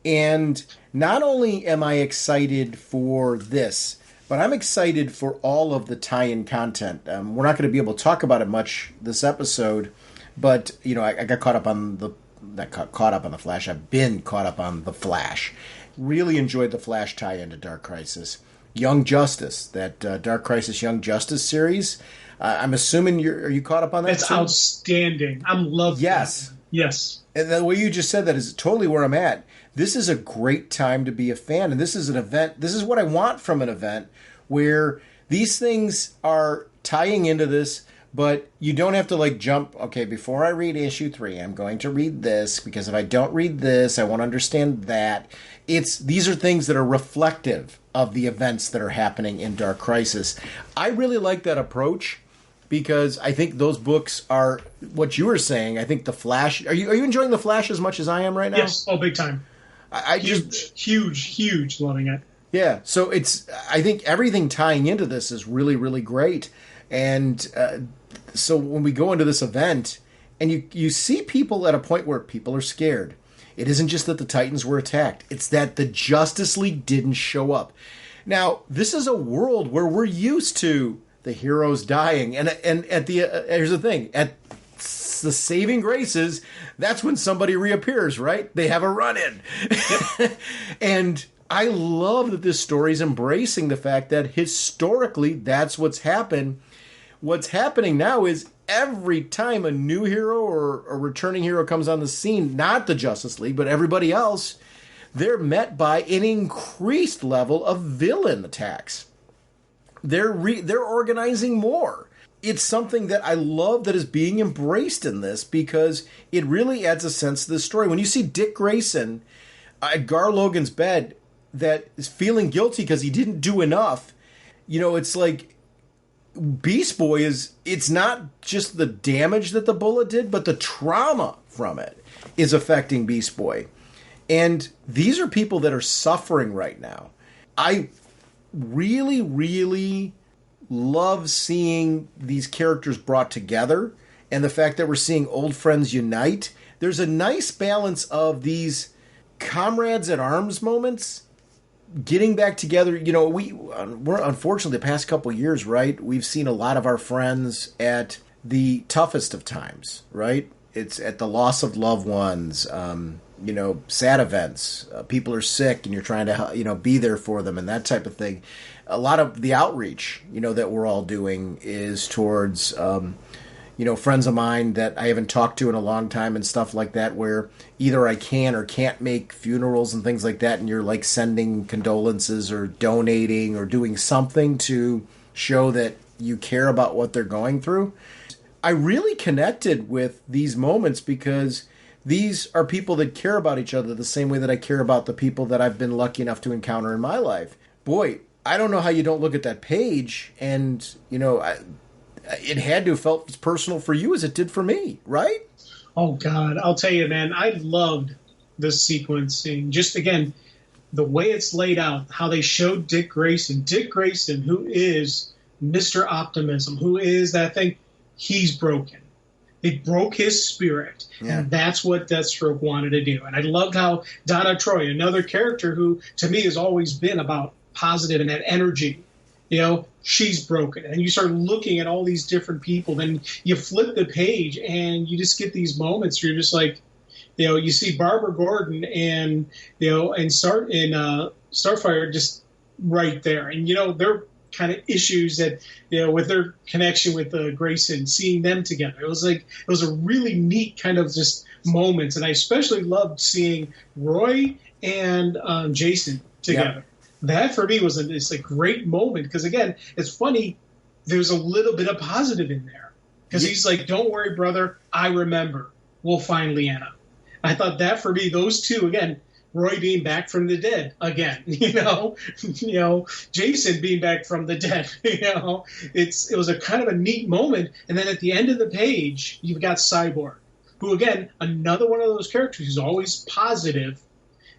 A: And not only am I excited for this, but I'm excited for all of the tie-in content. We're not going to be able to talk about it much this episode. But, I got caught up on the Flash. I've been caught up on the Flash. Really enjoyed the Flash tie-in to Dark Crisis. Young Justice, that Dark Crisis Young Justice series. I'm assuming are you caught up on that?
B: It's outstanding. I'm loving
A: Yes.
B: that. Yes.
A: And the way you just said that is totally where I'm at. This is a great time to be a fan. And this is an event. This is what I want from an event, where these things are tying into this. But you don't have to jump, okay, before I read issue 3, I'm going to read this, because if I don't read this, I won't understand that. These are things that are reflective of the events that are happening in Dark Crisis. I really like that approach, because I think those books are what you were saying. I think the Flash, are you enjoying the Flash as much as I am right now?
B: Yes, big time.
A: I
B: huge loving it.
A: Yeah, so I think everything tying into this is really, really great. And so when we go into this event, and you see people at a point where people are scared. It isn't just that the Titans were attacked. It's that the Justice League didn't show up. Now, this is a world where we're used to the heroes dying. And at here's the thing. At the saving graces, that's when somebody reappears, right? They have a run-in. And I love that this story is embracing the fact that historically that's what's happened. What's happening now is every time a new hero or a returning hero comes on the scene, not the Justice League, but everybody else, they're met by an increased level of villain attacks. They're organizing more. It's something that I love that is being embraced in this, because it really adds a sense to the story. When you see Dick Grayson at Gar Logan's bed that is feeling guilty because he didn't do enough, it's like Beast Boy it's not just the damage that the bullet did, but the trauma from it is affecting Beast Boy. And these are people that are suffering right now. I really, really love seeing these characters brought together, and the fact that we're seeing old friends unite. There's a nice balance of these comrades at arms moments getting back together. We're unfortunately the past couple of years, right? We've seen a lot of our friends at the toughest of times, right? It's at the loss of loved ones, sad events. People are sick, and you're trying to, be there for them and that type of thing. A lot of the outreach, that we're all doing is towards, friends of mine that I haven't talked to in a long time and stuff like that, where either I can or can't make funerals and things like that, and you're sending condolences or donating or doing something to show that you care about what they're going through. I really connected with these moments because these are people that care about each other the same way that I care about the people that I've been lucky enough to encounter in my life. Boy, I don't know how you don't look at that page and, it had to have felt as personal for you as it did for me, right?
B: Oh, God. I'll tell you, man, I loved this sequencing. Just, again, the way it's laid out, how they showed Dick Grayson. Dick Grayson, who is Mr. Optimism, who is that thing, he's broken. They broke his spirit, and that's what Deathstroke wanted to do. And I loved how Donna Troy, another character who, to me, has always been about positive and that energy, she's broken. And you start looking at all these different people, then you flip the page, and you just get these moments where you're just like, you see Barbara Gordon and Starfire just right there. And, they're kind of issues that, with their connection with Grayson, seeing them together. It was a really neat kind of just moments. And I especially loved seeing Roy and Jason together. Yeah. That for me was a great moment because, again, it's funny. There's a little bit of positive in there because he's like, don't worry, brother. I remember. We'll find Leanna. I thought that for me, those two, again, Roy being back from the dead again, Jason being back from the dead, it was a kind of a neat moment. And then at the end of the page, you've got Cyborg, who, again, another one of those characters who's always positive,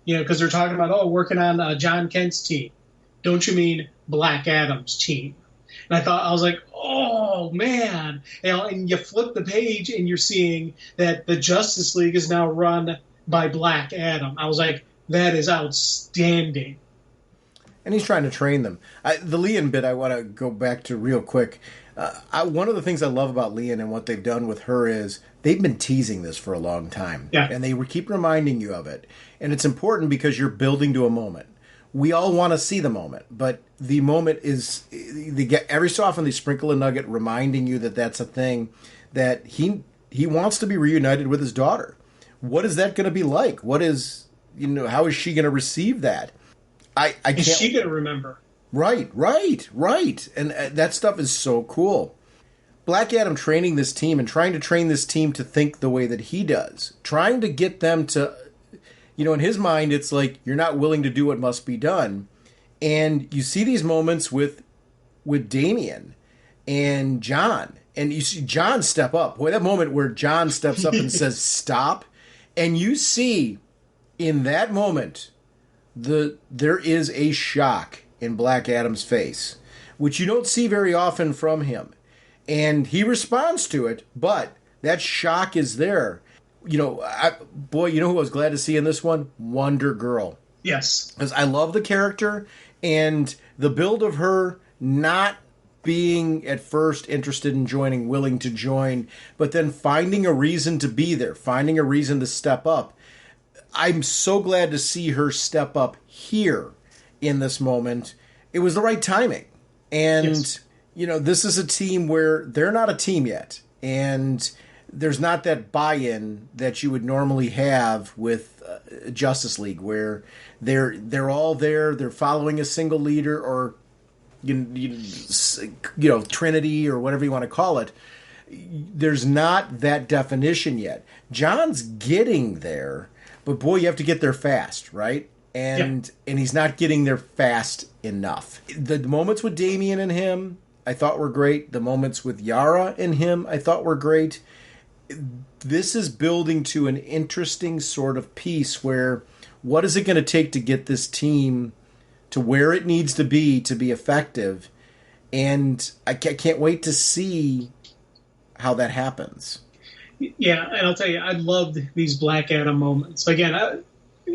B: because they're talking about, working on John Kent's team. Don't you mean Black Adam's team? And I was like, oh, man. And you flip the page and you're seeing that the Justice League is now run by Black Adam. I was like, that is outstanding.
A: And he's trying to train them. The Lian bit I want to go back to real quick. One of the things I love about Lian and what they've done with her is they've been teasing this for a long time.
B: Yeah.
A: And they keep reminding you of it. And it's important because you're building to a moment. We all want to see the moment, but the moment is, they get every so often they sprinkle a nugget reminding you that that's a thing, that he wants to be reunited with his daughter. What is that going to be like? What is, how is she going to receive that? I can't.
B: Is she going to remember?
A: Right. And that stuff is so cool. Black Adam training this team and trying to train this team to think the way that he does. Trying to get them to, in his mind, it's like, you're not willing to do what must be done. And you see these moments with Damian and John. And you see John step up. Boy, that moment where John steps up and says, stop. And you see in that moment, there is a shock in Black Adam's face, which you don't see very often from him. And he responds to it, but that shock is there. You know who I was glad to see in this one? Wonder Girl.
B: Yes.
A: Because I love the character and the build of her not being at first interested in joining, willing to join, but then finding a reason to be there, finding a reason to step up. I'm so glad to see her step up here in this moment. It was the right timing. And,
B: yes.
A: This is a team where they're not a team yet. And there's not that buy-in that you would normally have with Justice League, where they're all there, they're following a single leader, or Trinity, or whatever you want to call it. There's not that definition yet. John's getting there, but boy, you have to get there fast, right? And he's not getting there fast enough. The moments with Damian and him, I thought were great. The moments with Yara and him, I thought were great. This is building to an interesting sort of piece where, what is it going to take to get this team to where it needs to be effective? And I can't wait to see how that happens.
B: Yeah, and I'll tell you, I loved these Black Adam moments. Again,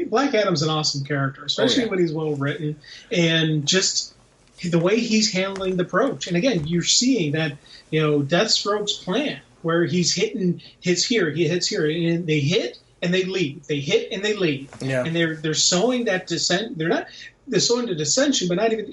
B: Black Adam's an awesome character, especially when he's well written, and just the way he's handling the approach. And again, you're seeing that, Deathstroke's plan, where he's hits here, and they hit and they leave. They hit and they leave.
A: Yeah.
B: And they're sowing that dissent. They're sowing the dissension, but not even.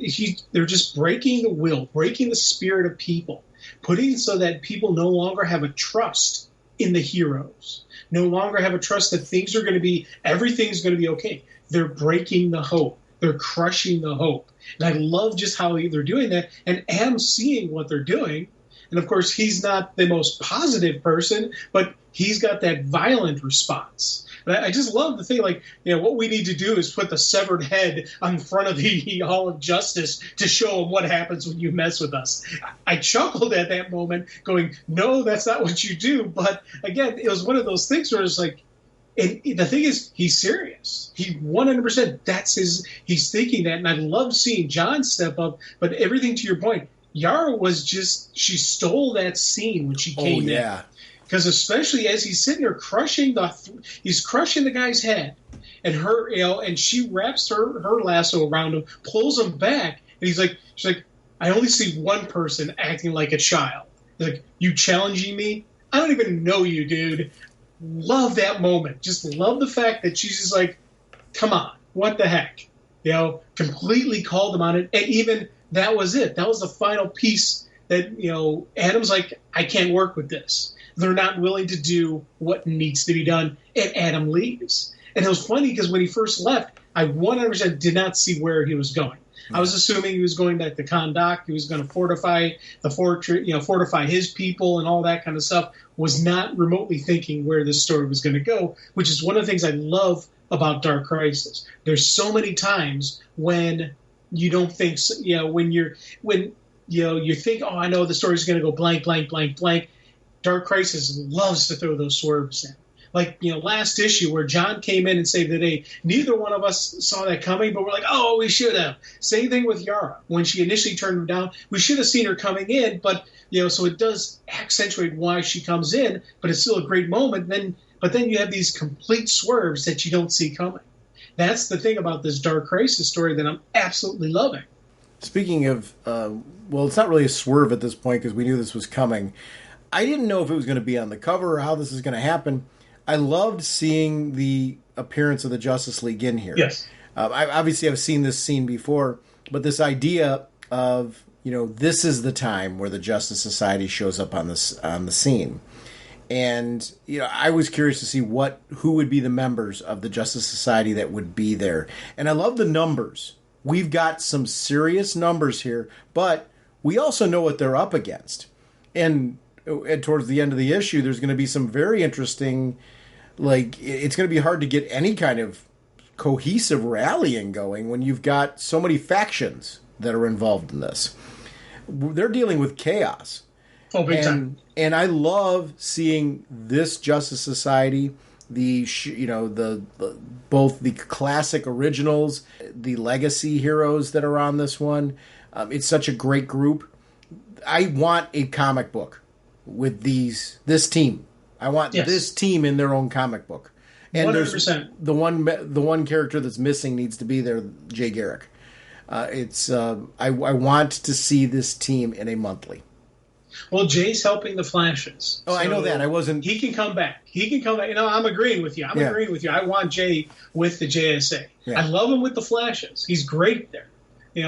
B: They're just breaking the will, breaking the spirit of people, putting so that people no longer have a trust in the heroes, no longer have a trust that everything's going to be okay. They're breaking the hope. They're crushing the hope. And I love just how they're doing that. And Adam's seeing what they're doing. And of course, he's not the most positive person, but he's got that violent response. But I just love the thing, like, what we need to do is put the severed head on front of the Hall of Justice to show him what happens when you mess with us. I chuckled at that moment going, no, that's not what you do. But again, it was one of those things where it's like, and the thing is, he's serious. He 100%, he's thinking that. And I love seeing John step up. But everything to your point, Yara she stole that scene when she came in. Because especially as he's sitting there he's crushing the guy's head, and and she wraps her lasso around him, pulls him back, and she's like, I only see one person acting like a child. He's like, you challenging me? I don't even know you, dude. Love that moment. Just love the fact that she's just like, come on, what the heck? Completely called him on it, and even that was it. That was the final piece that Adam's like, I can't work with this. They're not willing to do what needs to be done, and Adam leaves. And it was funny because when he first left, I 100% did not see where he was going. I was assuming he was going back to Kahndaq. He was going to fortify the fortress, fortify his people and all that kind of stuff. Was not remotely thinking where this story was going to go, which is one of the things I love about Dark Crisis. There's so many times when you don't think, when you think, oh, I know the story's going to go blank, blank, blank, blank. Dark Crisis loves to throw those swerves in. Like, last issue where John came in and saved the day. Neither one of us saw that coming, but we're like, oh, we should have. Same thing with Yara. When she initially turned him down, we should have seen her coming in, but, so it does accentuate why she comes in, but it's still a great moment. But then you have these complete swerves that you don't see coming. That's the thing about this Dark Crisis story that I'm absolutely loving.
A: Speaking of, it's not really a swerve at this point because we knew this was coming. I didn't know if it was going to be on the cover or how this is going to happen. I loved seeing the appearance of the Justice League in here.
B: Yes.
A: I've seen this scene before, but this idea of, this is the time where the Justice Society shows up on the scene. And, I was curious to see who would be the members of the Justice Society that would be there. And I love the numbers. We've got some serious numbers here, but we also know what they're up against. And towards the end of the issue, there's going to be some very interesting, it's going to be hard to get any kind of cohesive rallying going when you've got so many factions that are involved in this. They're dealing with chaos.
B: Oh, big time.
A: And I love seeing this Justice Society, both the classic originals, the legacy heroes that are on this one. It's such a great group. I want a comic book with this team. I want this team in their own comic book. And
B: 100%.
A: The one character that's missing needs to be there, Jay Garrick. I want to see this team in a monthly.
B: Well, Jay's helping the Flashes.
A: Oh, so I know that.
B: He can come back. I'm agreeing with you. Agreeing with you. I want Jay with the JSA. Yeah. I love him with the Flashes. He's great there.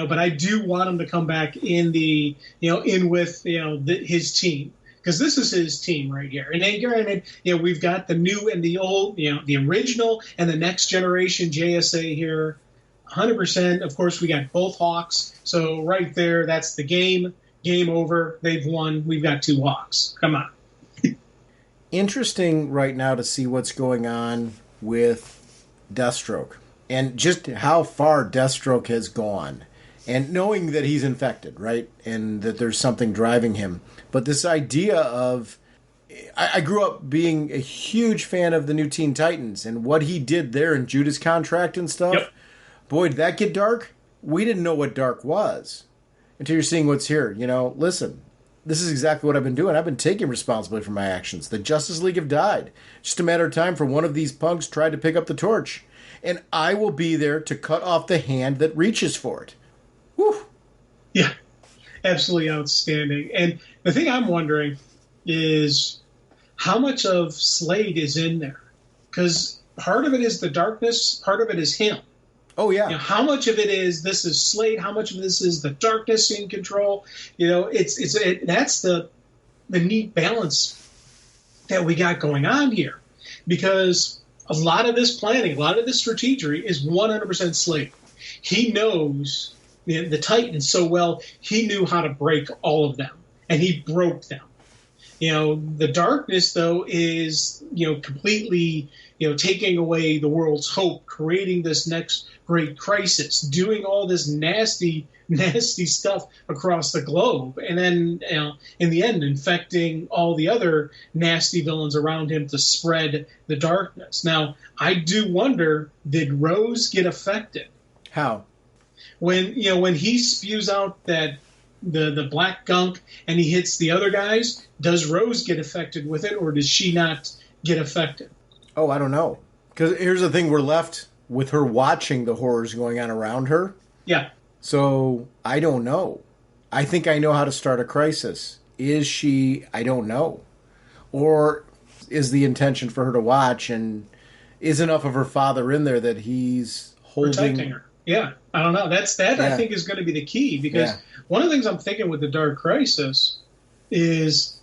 B: But I do want him to come back in with his team. Because this is his team right here. And then, granted, we've got the new and the old, the original and the next generation JSA here. 100%. Of course, we got both Hawks. So right there, that's the game. Game over. They've won. We've got two Hawks. Come on.
A: Interesting right now to see what's going on with Deathstroke. And just how far Deathstroke has gone. And knowing that he's infected, right? And that there's something driving him. But this idea of... I grew up being a huge fan of the new Teen Titans. And what he did there in Judas Contract and stuff.
B: Yep.
A: Boy, did that get dark? We didn't know what dark was. Until you're seeing what's here. Listen. This is exactly what I've been doing. I've been taking responsibility for my actions. The Justice League have died. Just a matter of time for one of these punks tried to pick up the torch. And I will be there to cut off the hand that reaches for it. Whew.
B: Yeah, absolutely outstanding. And the thing I'm wondering is how much of Slade is in there? Because part of it is the darkness, part of it is him.
A: Oh, yeah.
B: How much of it is this is Slade? How much of this is the darkness in control? That's the neat balance that we got going on here. Because a lot of this planning, a lot of this strategy is 100% Slade. He knows the Titans so well, he knew how to break all of them. and he broke them. The darkness, though, is, completely, taking away the world's hope, creating this next great crisis, doing all this nasty stuff across the globe, and then, in the end, infecting all the other nasty villains around him to spread the darkness. Now, I do wonder, did Rose get affected?
A: How?
B: When he spews out that the black gunk and he hits the other guys, does Rose get affected with it, or does she not get affected?
A: Oh, I don't know. Because here's the thing, we're left with her watching the horrors going on around her.
B: Yeah.
A: So, I don't know. I think I know how to start a crisis. Is she? I don't know. Or is the intention for her to watch, and is enough of her father in there that he's holding...
B: protecting her. Yeah, I don't know. That I think is going to be the key, because one of the things I'm thinking with the Dark Crisis is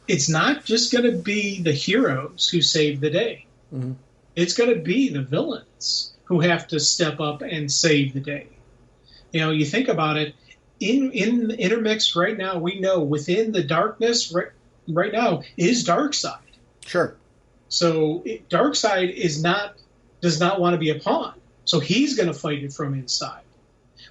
B: it's not just going to be the heroes who save the day. Mm-hmm. It's going to be the villains who have to step up and save the day. You think about it, in intermixed right now, we know within the darkness right now is Darkseid.
A: Sure.
B: So Darkseid does not want to be a pawn. So he's going to fight it from inside.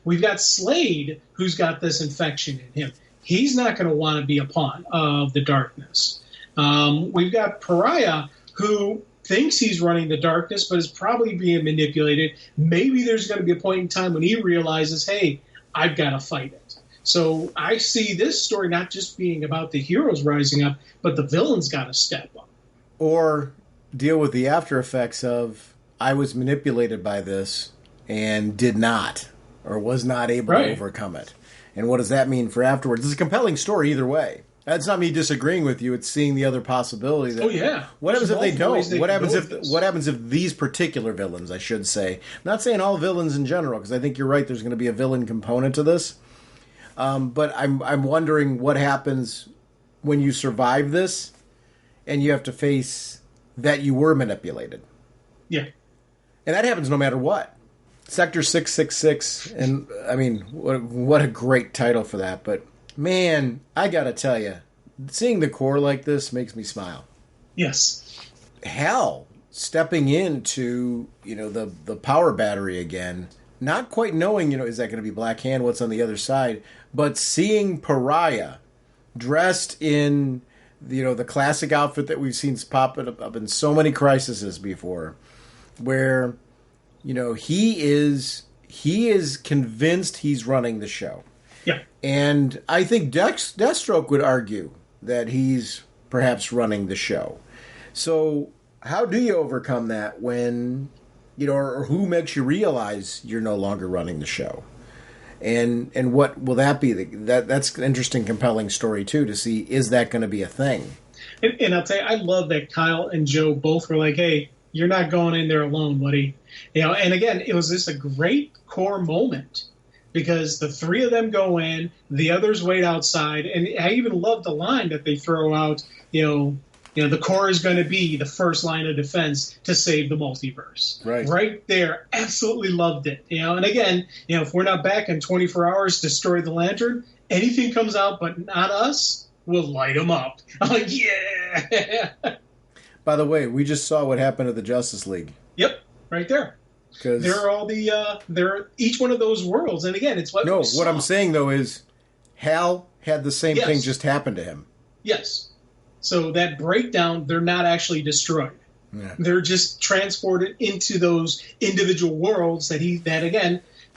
B: We've got Slade, who's got this infection in him. He's not going to want to be a pawn of the darkness. We've got Pariah, who thinks he's running the darkness, but is probably being manipulated. Maybe there's going to be a point in time when he realizes, hey, I've got to fight it. So I see this story not just being about the heroes rising up, but the villains got to step up.
A: Or deal with the after effects of, I was manipulated by this and did not, or was not able to overcome it. And what does that mean for afterwards? It's a compelling story either way. That's not me disagreeing with you. It's seeing the other possibility. That, What happens if they don't? What happens if these particular villains, I should say. I'm not saying all villains in general, because I think you're right. There's going to be a villain component to this. But I'm wondering what happens when you survive this and you have to face that you were manipulated.
B: Yeah.
A: And that happens no matter what. Sector 666, and I mean, what a great title for that. But man, I gotta tell you, seeing the Corps like this makes me smile.
B: Yes.
A: Hal stepping into, the power battery again, not quite knowing, is that going to be Black Hand, what's on the other side, but seeing Pariah dressed in, the classic outfit that we've seen pop up in so many crises before, where, he is convinced he's running the show.
B: Yeah.
A: And I think Deathstroke would argue that he's perhaps running the show. So how do you overcome that when, or who makes you realize you're no longer running the show? And what will that be? That's an interesting, compelling story, too, to see, is that going to be a thing?
B: And I'll tell you, I love that Kyle and Joe both were like, hey, you're not going in there alone, buddy. And again, it was just a great Corps moment, because the three of them go in, the others wait outside, and I even love the line that they throw out, the Corps is going to be the first line of defense to save the multiverse. Right there. Absolutely loved it. And again, if we're not back in 24 hours to destroy the Lantern, anything comes out but not us, we'll light them up. I'm like, yeah.
A: By the way, we just saw what happened to the Justice League.
B: Yep, right there. They're all they're each one of those worlds, and again, it's what. No,
A: what I'm saying though is, Hal had the same thing just happen to him.
B: Yes. So that breakdown, they're not actually destroyed. Yeah. They're just transported into those individual worlds that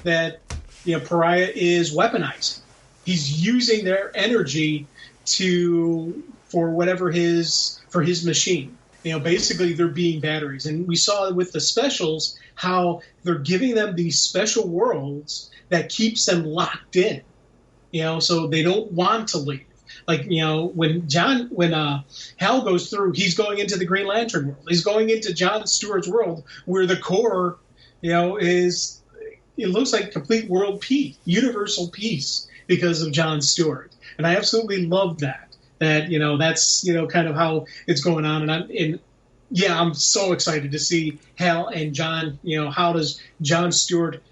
B: Pariah is weaponizing. He's using their energy for his machine. Basically they're being batteries. And we saw with the specials how they're giving them these special worlds that keeps them locked in. So they don't want to leave. Like, when Hal goes through, he's going into the Green Lantern world. He's going into John Stewart's world, where the Corps, it looks like complete world peace, universal peace, because of John Stewart. And I absolutely love that. That's kind of how it's going on. And I'm so excited to see Hal and John. How does John Stewart,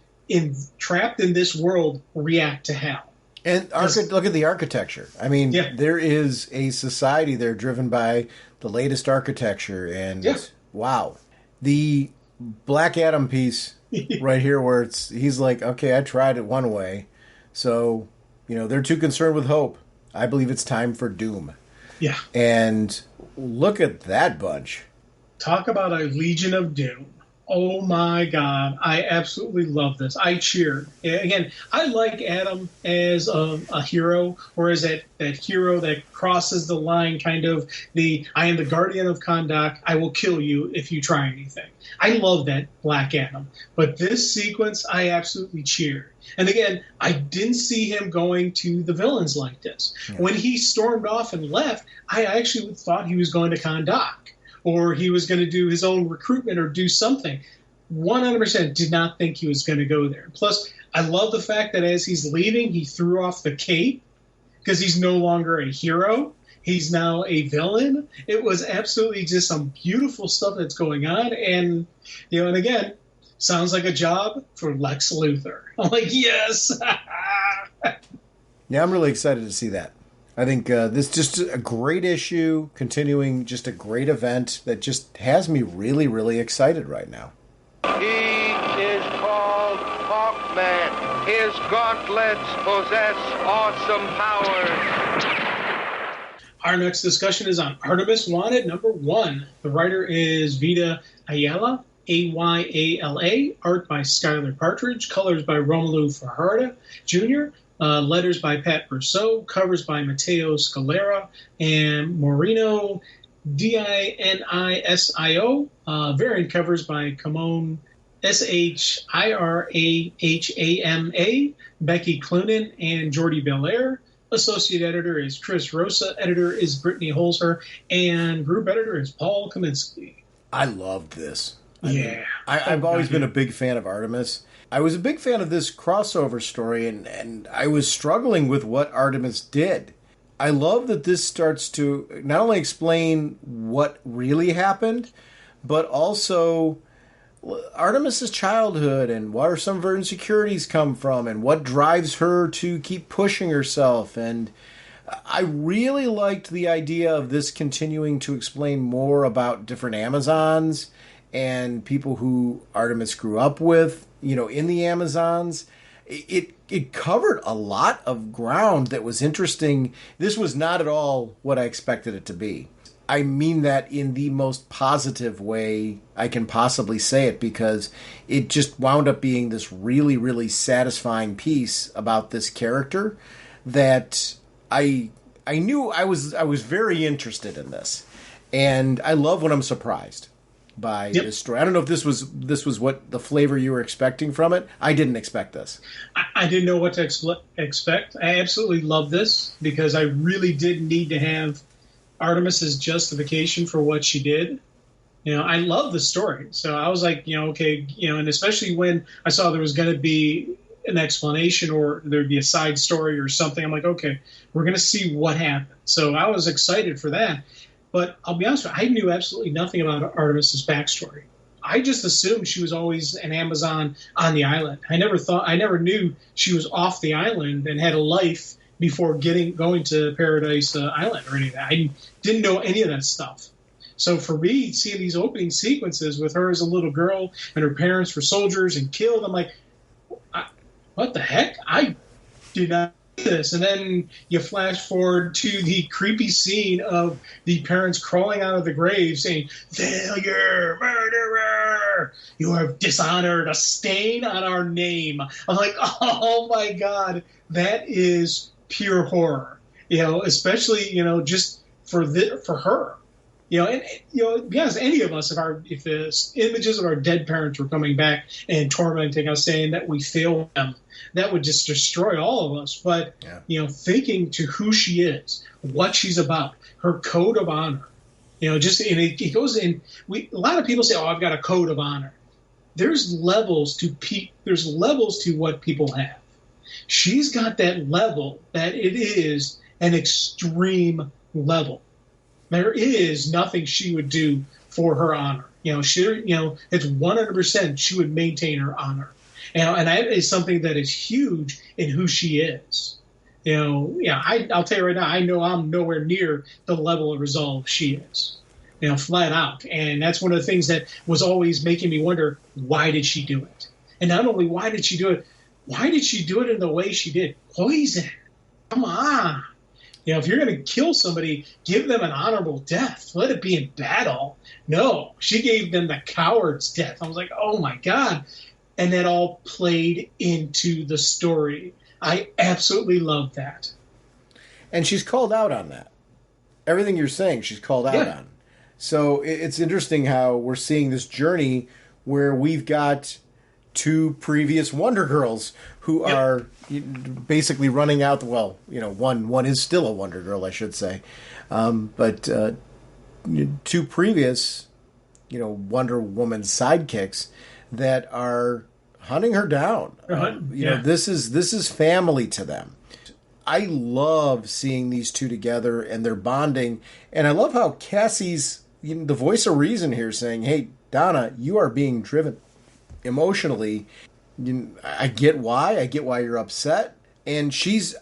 B: trapped in this world, react to Hal?
A: And look at the architecture. I mean, there is a society there driven by the latest architecture. And wow, the Black Adam piece right here where he's like, okay, I tried it one way. So, they're too concerned with hope. I believe it's time for doom.
B: Yeah.
A: And look at that bunch.
B: Talk about a Legion of Doom. Oh my God. I absolutely love this. I cheered. Again, I like Adam as a hero, or as that hero that crosses the line, kind of I am the guardian of Kahndaq. I will kill you if you try anything. I love that Black Adam. But this sequence, I absolutely cheered. And again, I didn't see him going to the villains like this. Yeah. When he stormed off and left, I actually thought he was going to Kahndaq, or he was going to do his own recruitment or do something. 100% did not think he was going to go there. Plus, I love the fact that as he's leaving, he threw off the cape because he's no longer a hero. He's now a villain. It was absolutely just some beautiful stuff that's going on. And, and again, sounds like a job for Lex Luthor. I'm like, yes.
A: Yeah, I'm really excited to see that. I think this is just a great issue, continuing just a great event that just has me really, really excited right now.
C: He is called Hawkman. His gauntlets possess awesome powers.
B: Our next discussion is on Artemis Wanted, #1. The writer is Vita Ayala, Ayala, art by Skylar Partridge, colors by Romelu Fajardo Jr., letters by Pat Brousseau, covers by Matteo Scalera and Moreno Disio, variant covers by Kamon Shirahama, Becky Cloonan, and Jordi Belair. Associate editor is Chris Rosa, editor is Brittany Holzer, and group editor is Paul Kaminsky.
A: I loved this. I've always been a big fan of Artemis. I was a big fan of this crossover story, and I was struggling with what Artemis did. I love that this starts to not only explain what really happened, but also Artemis's childhood and where some of her insecurities come from and what drives her to keep pushing herself. And I really liked the idea of this continuing to explain more about different Amazons and people who Artemis grew up with, in the Amazons. It covered a lot of ground that was interesting. This was not at all what I expected it to be. I mean that in the most positive way I can possibly say it, because it just wound up being this really, really satisfying piece about this character that I knew I was very interested in this. And I love when I'm surprised by this story. I don't know if this was what the flavor you were expecting from it. I didn't expect this.
B: I didn't know what to expect. I absolutely love this because I really did need to have Artemis's justification for what she did. I love the story. So I was like, okay, and especially when I saw there was going to be an explanation or there'd be a side story or something, I'm like, okay, we're going to see what happened. So I was excited for that. But I'll be honest with you, I knew absolutely nothing about Artemis's backstory. I just assumed she was always an Amazon on the island. I never knew she was off the island and had a life before going to Paradise Island or any of that. I didn't know any of that stuff. So for me, seeing these opening sequences with her as a little girl and her parents were soldiers and killed, I'm like, what the heck? I did not this. And then you flash forward to the creepy scene of the parents crawling out of the grave saying, "Failure, murderer, you have dishonored a stain on our name." I'm like, oh my God, that is pure horror, especially, just for her. And be honest, any of us, if the images of our dead parents were coming back and tormenting us, saying that we failed them, that would just destroy all of us. But thinking to who she is, what she's about, her code of honor, it goes in. A lot of people say, "Oh, I've got a code of honor." There's levels to what people have. She's got that level that it is an extreme level. There is nothing she would do for her honor. It's 100% she would maintain her honor. And that is something that is huge in who she is. I'll tell you right now, I know I'm nowhere near the level of resolve she is, flat out. And that's one of the things that was always making me wonder, why did she do it? And not only why did she do it in the way she did? Poison. Come on. If you're going to kill somebody, give them an honorable death. Let it be in battle. No, she gave them the coward's death. I was like, oh, my God. And that all played into the story. I absolutely love that.
A: And she's called out on that. Everything you're saying, she's called out on. So it's interesting how we're seeing this journey where we've got two previous Wonder Girls who are basically running out. Well, one is still a Wonder Girl, I should say, but two previous, Wonder Woman sidekicks that are hunting her down. This is family to them. I love seeing these two together and their bonding, and I love how Cassie's the voice of reason here, saying, "Hey, Donna, you are being driven emotionally. I get why. I get why you're upset." And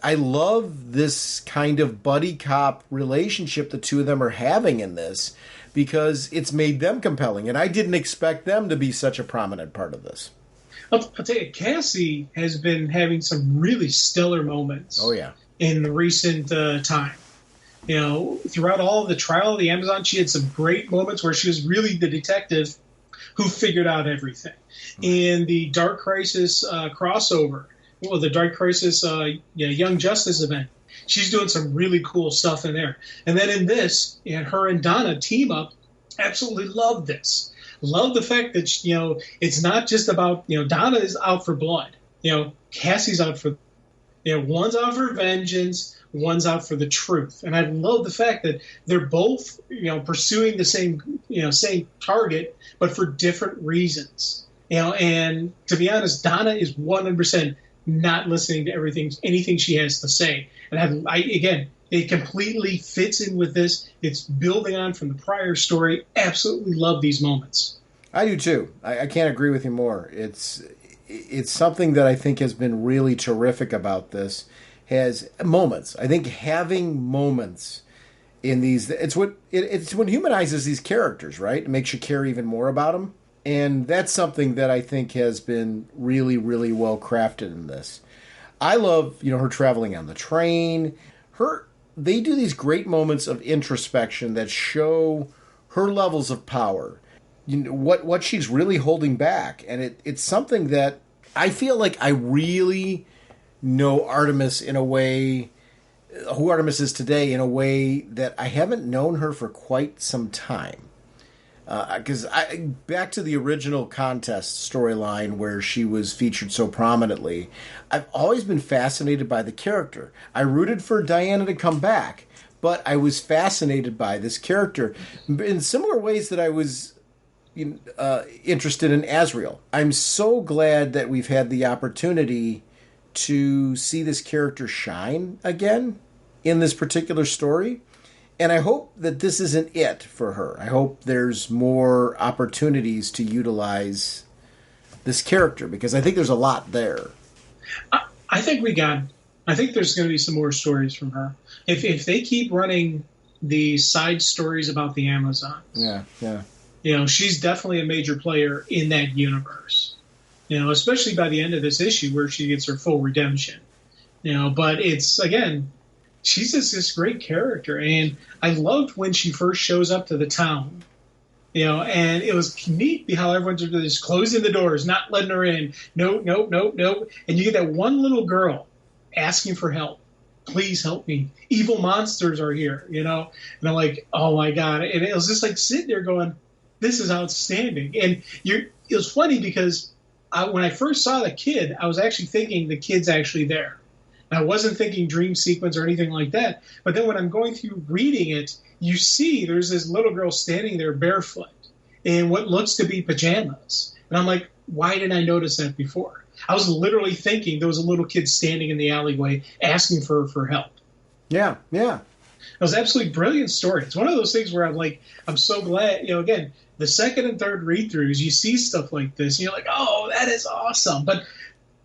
A: I love this kind of buddy cop relationship the two of them are having in this, because it's made them compelling. And I didn't expect them to be such a prominent part of this.
B: I'll tell you, Cassie has been having some really stellar moments.
A: Oh, yeah.
B: In the recent time. Throughout all of the trial of the Amazon, she had some great moments where she was really the detective who figured out everything. In the Dark Crisis crossover, the Dark Crisis Young Justice event, she's doing some really cool stuff in there. And then in this, her and Donna team up. Absolutely love this. Love the fact that it's not just about Donna is out for blood. Cassie's out for one's out for vengeance, one's out for the truth. And I love the fact that they're both pursuing the same target, but for different reasons. And to be honest, Donna is 100% not listening to anything she has to say. And again, it completely fits in with this. It's building on from the prior story. Absolutely love these moments.
A: I do too. I can't agree with you more. It's something that I think has been really terrific about this. Has moments. I think having moments in these, it's what humanizes these characters, right? It makes you care even more about them. And that's something that I think has been really, really well crafted in this. I love, her traveling on the train. They do these great moments of introspection that show her levels of power. What she's really holding back. And it's something that I feel like I really know Artemis in a way, who Artemis is today, in a way that I haven't known her for quite some time. Because back to the original contest storyline where she was featured so prominently, I've always been fascinated by the character. I rooted for Diana to come back, but I was fascinated by this character in similar ways that I was interested in Azrael. I'm so glad that we've had the opportunity to see this character shine again in this particular story. And I hope that this isn't it for her. I hope there's more opportunities to utilize this character, because I think there's a lot there.
B: I think there's going to be some more stories from her. If they keep running the side stories about the Amazons.
A: Yeah.
B: She's definitely a major player in that universe. Especially by the end of this issue where she gets her full redemption. But it's, again, she's just this great character. And I loved when she first shows up to the town. And it was neat how everyone's just closing the doors, not letting her in. Nope. And you get that one little girl asking for help. Please help me. Evil monsters are here, And I'm like, oh my God. And it was just like sitting there going, this is outstanding. And it was funny because when I first saw the kid, I was actually thinking the kid's actually there. And I wasn't thinking dream sequence or anything like that. But then when I'm going through reading it, you see there's this little girl standing there barefoot in what looks to be pajamas. And I'm like, why didn't I notice that before? I was literally thinking there was a little kid standing in the alleyway asking for help.
A: Yeah.
B: It was an absolutely brilliant story. It's one of those things where I'm so glad, again, the second and third read-throughs, you see stuff like this, and you're like, oh, that is awesome. But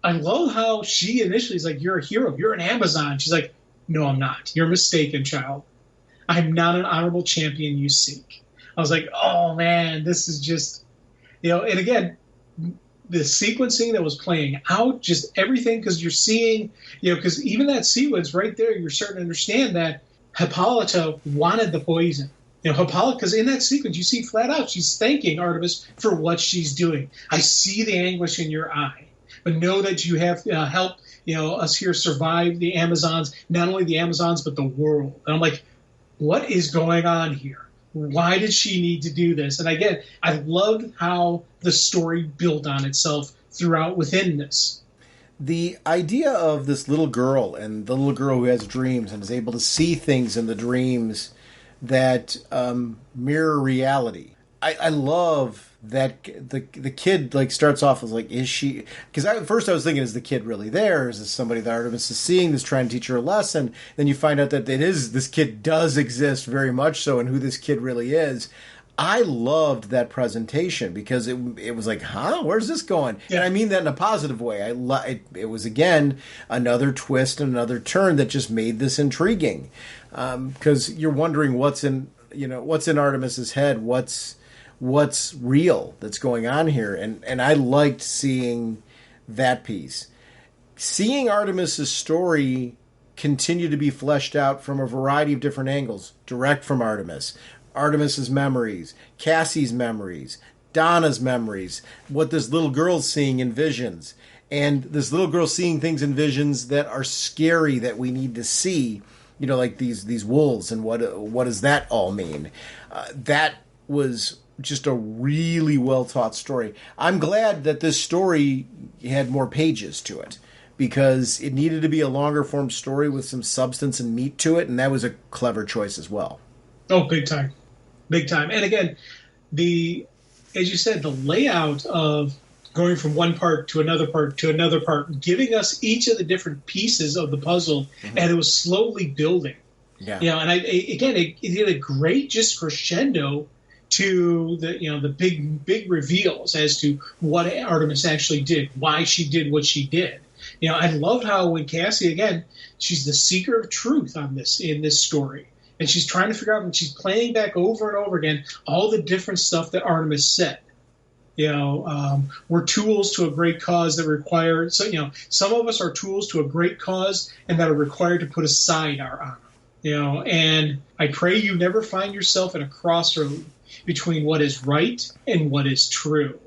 B: I love how she initially is like, you're a hero. You're an Amazon. She's like, no, I'm not. You're mistaken, child. I'm not an honorable champion you seek. I was like, oh, man, this is just, and again, the sequencing that was playing out, just everything, because you're seeing, because even that sequence right there, you're starting to understand that Hippolyta wanted the poison. Hippolyta, because in that sequence, you see flat out, she's thanking Artemis for what she's doing. I see the anguish in your eye, but know that you have helped, us here survive the Amazons, not only the Amazons, but the world. And I'm like, what is going on here? Why did she need to do this? And again, I loved how the story built on itself throughout within this.
A: The idea of this little girl and the little girl who has dreams and is able to see things in the dreams that mirror reality. I love that the kid starts off as is she? Because at first I was thinking, is the kid really there? Is this somebody that Artemis is seeing that's trying to teach her a lesson? Then you find out that this kid does exist very much so, and who this kid really is. I loved that presentation because it was like, huh? Where's this going? Yeah. And I mean that in a positive way. It was, again, another twist and another turn that just made this intriguing. Because you're wondering what's in Artemis's head, what's real that's going on here. And I liked seeing that piece. Seeing Artemis's story continue to be fleshed out from a variety of different angles, direct from Artemis's memories, Cassie's memories, Donna's memories, what this little girl's seeing in visions, and this little girl seeing things in visions that are scary that we need to see, like these wolves, and what does that all mean? That was just a really well-taught story. I'm glad that this story had more pages to it, because it needed to be a longer-form story with some substance and meat to it, and that was a clever choice as well.
B: Oh, big time. Big time. And again, as you said, the layout of going from one part to another part, giving us each of the different pieces of the puzzle, and it was slowly building. Yeah. And it did a great just crescendo to the big reveals as to what Artemis actually did, why she did what she did. I loved how when Cassie, again, she's the seeker of truth in this story. And she's trying to figure out, and she's playing back over and over again all the different stuff that Artemis said. We're tools to a great cause that require. So, some of us are tools to a great cause, and that are required to put aside our honor. And I pray you never find yourself at a crossroad between what is right and what is true.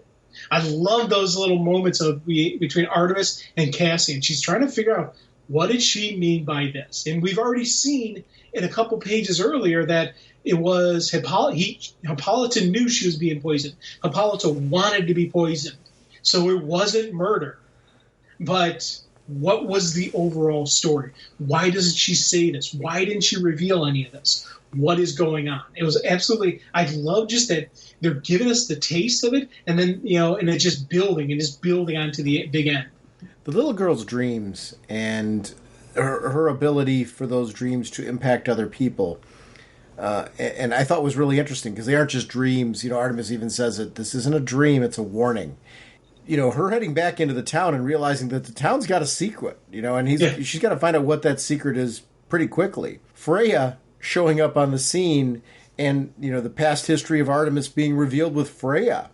B: I love those little moments between Artemis and Cassie, and she's trying to figure out, what did she mean by this? And we've already seen in a couple pages earlier that it was Hippolyta knew she was being poisoned. Hippolyta wanted to be poisoned. So it wasn't murder. But what was the overall story? Why doesn't she say this? Why didn't she reveal any of this? What is going on? It was absolutely, I love just that they're giving us the taste of it, and then, and it's just building onto the big end.
A: The little girl's dreams and her ability for those dreams to impact other people, and I thought was really interesting, because they aren't just dreams. Artemis even says it. This isn't a dream; it's a warning. Her heading back into the town and realizing that the town's got a secret. And she's got to find out what that secret is pretty quickly. Freya showing up on the scene, and the past history of Artemis being revealed with Freya.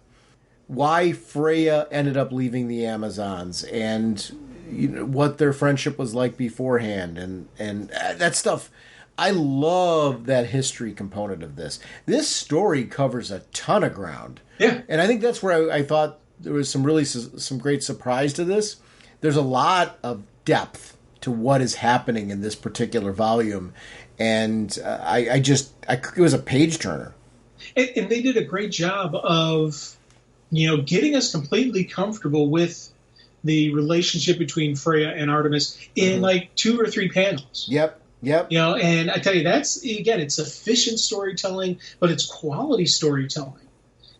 A: Why Freya ended up leaving the Amazons, and what their friendship was like beforehand, and that stuff. I love that history component of this. This story covers a ton of ground.
B: Yeah.
A: And I think that's where I thought there was some great surprise to this. There's a lot of depth to what is happening in this particular volume, and it was a page turner.
B: And they did a great job of getting us completely comfortable with the relationship between Freya and Artemis in like 2 or 3 panels.
A: Yep.
B: And I tell you, that's, again, it's efficient storytelling, but it's quality storytelling.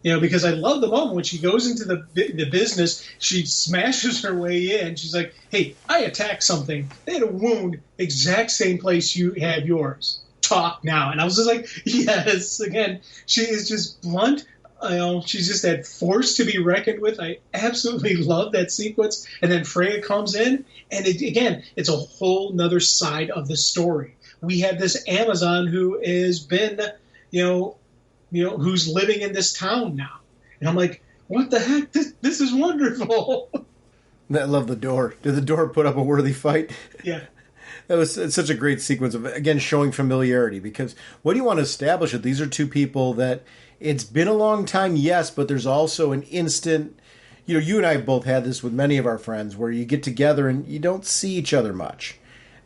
B: Because I love the moment when she goes into the business, she smashes her way in. She's like, hey, I attacked something. They had a wound, exact same place you have yours. Talk now. And I was just like, yes, again, she is just blunt, she's just that force to be reckoned with. I absolutely love that sequence. And then Freya comes in, and it's a whole nother side of the story. We have this Amazon who has been, who's living in this town now. And I'm like, what the heck? This is wonderful.
A: I love the door. Did the door put up a worthy fight?
B: Yeah.
A: It's such a great sequence of, again, showing familiarity. Because what do you want to establish? That these are two people that it's been a long time, yes, but there's also an instant... you and I have both had this with many of our friends where you get together and you don't see each other much.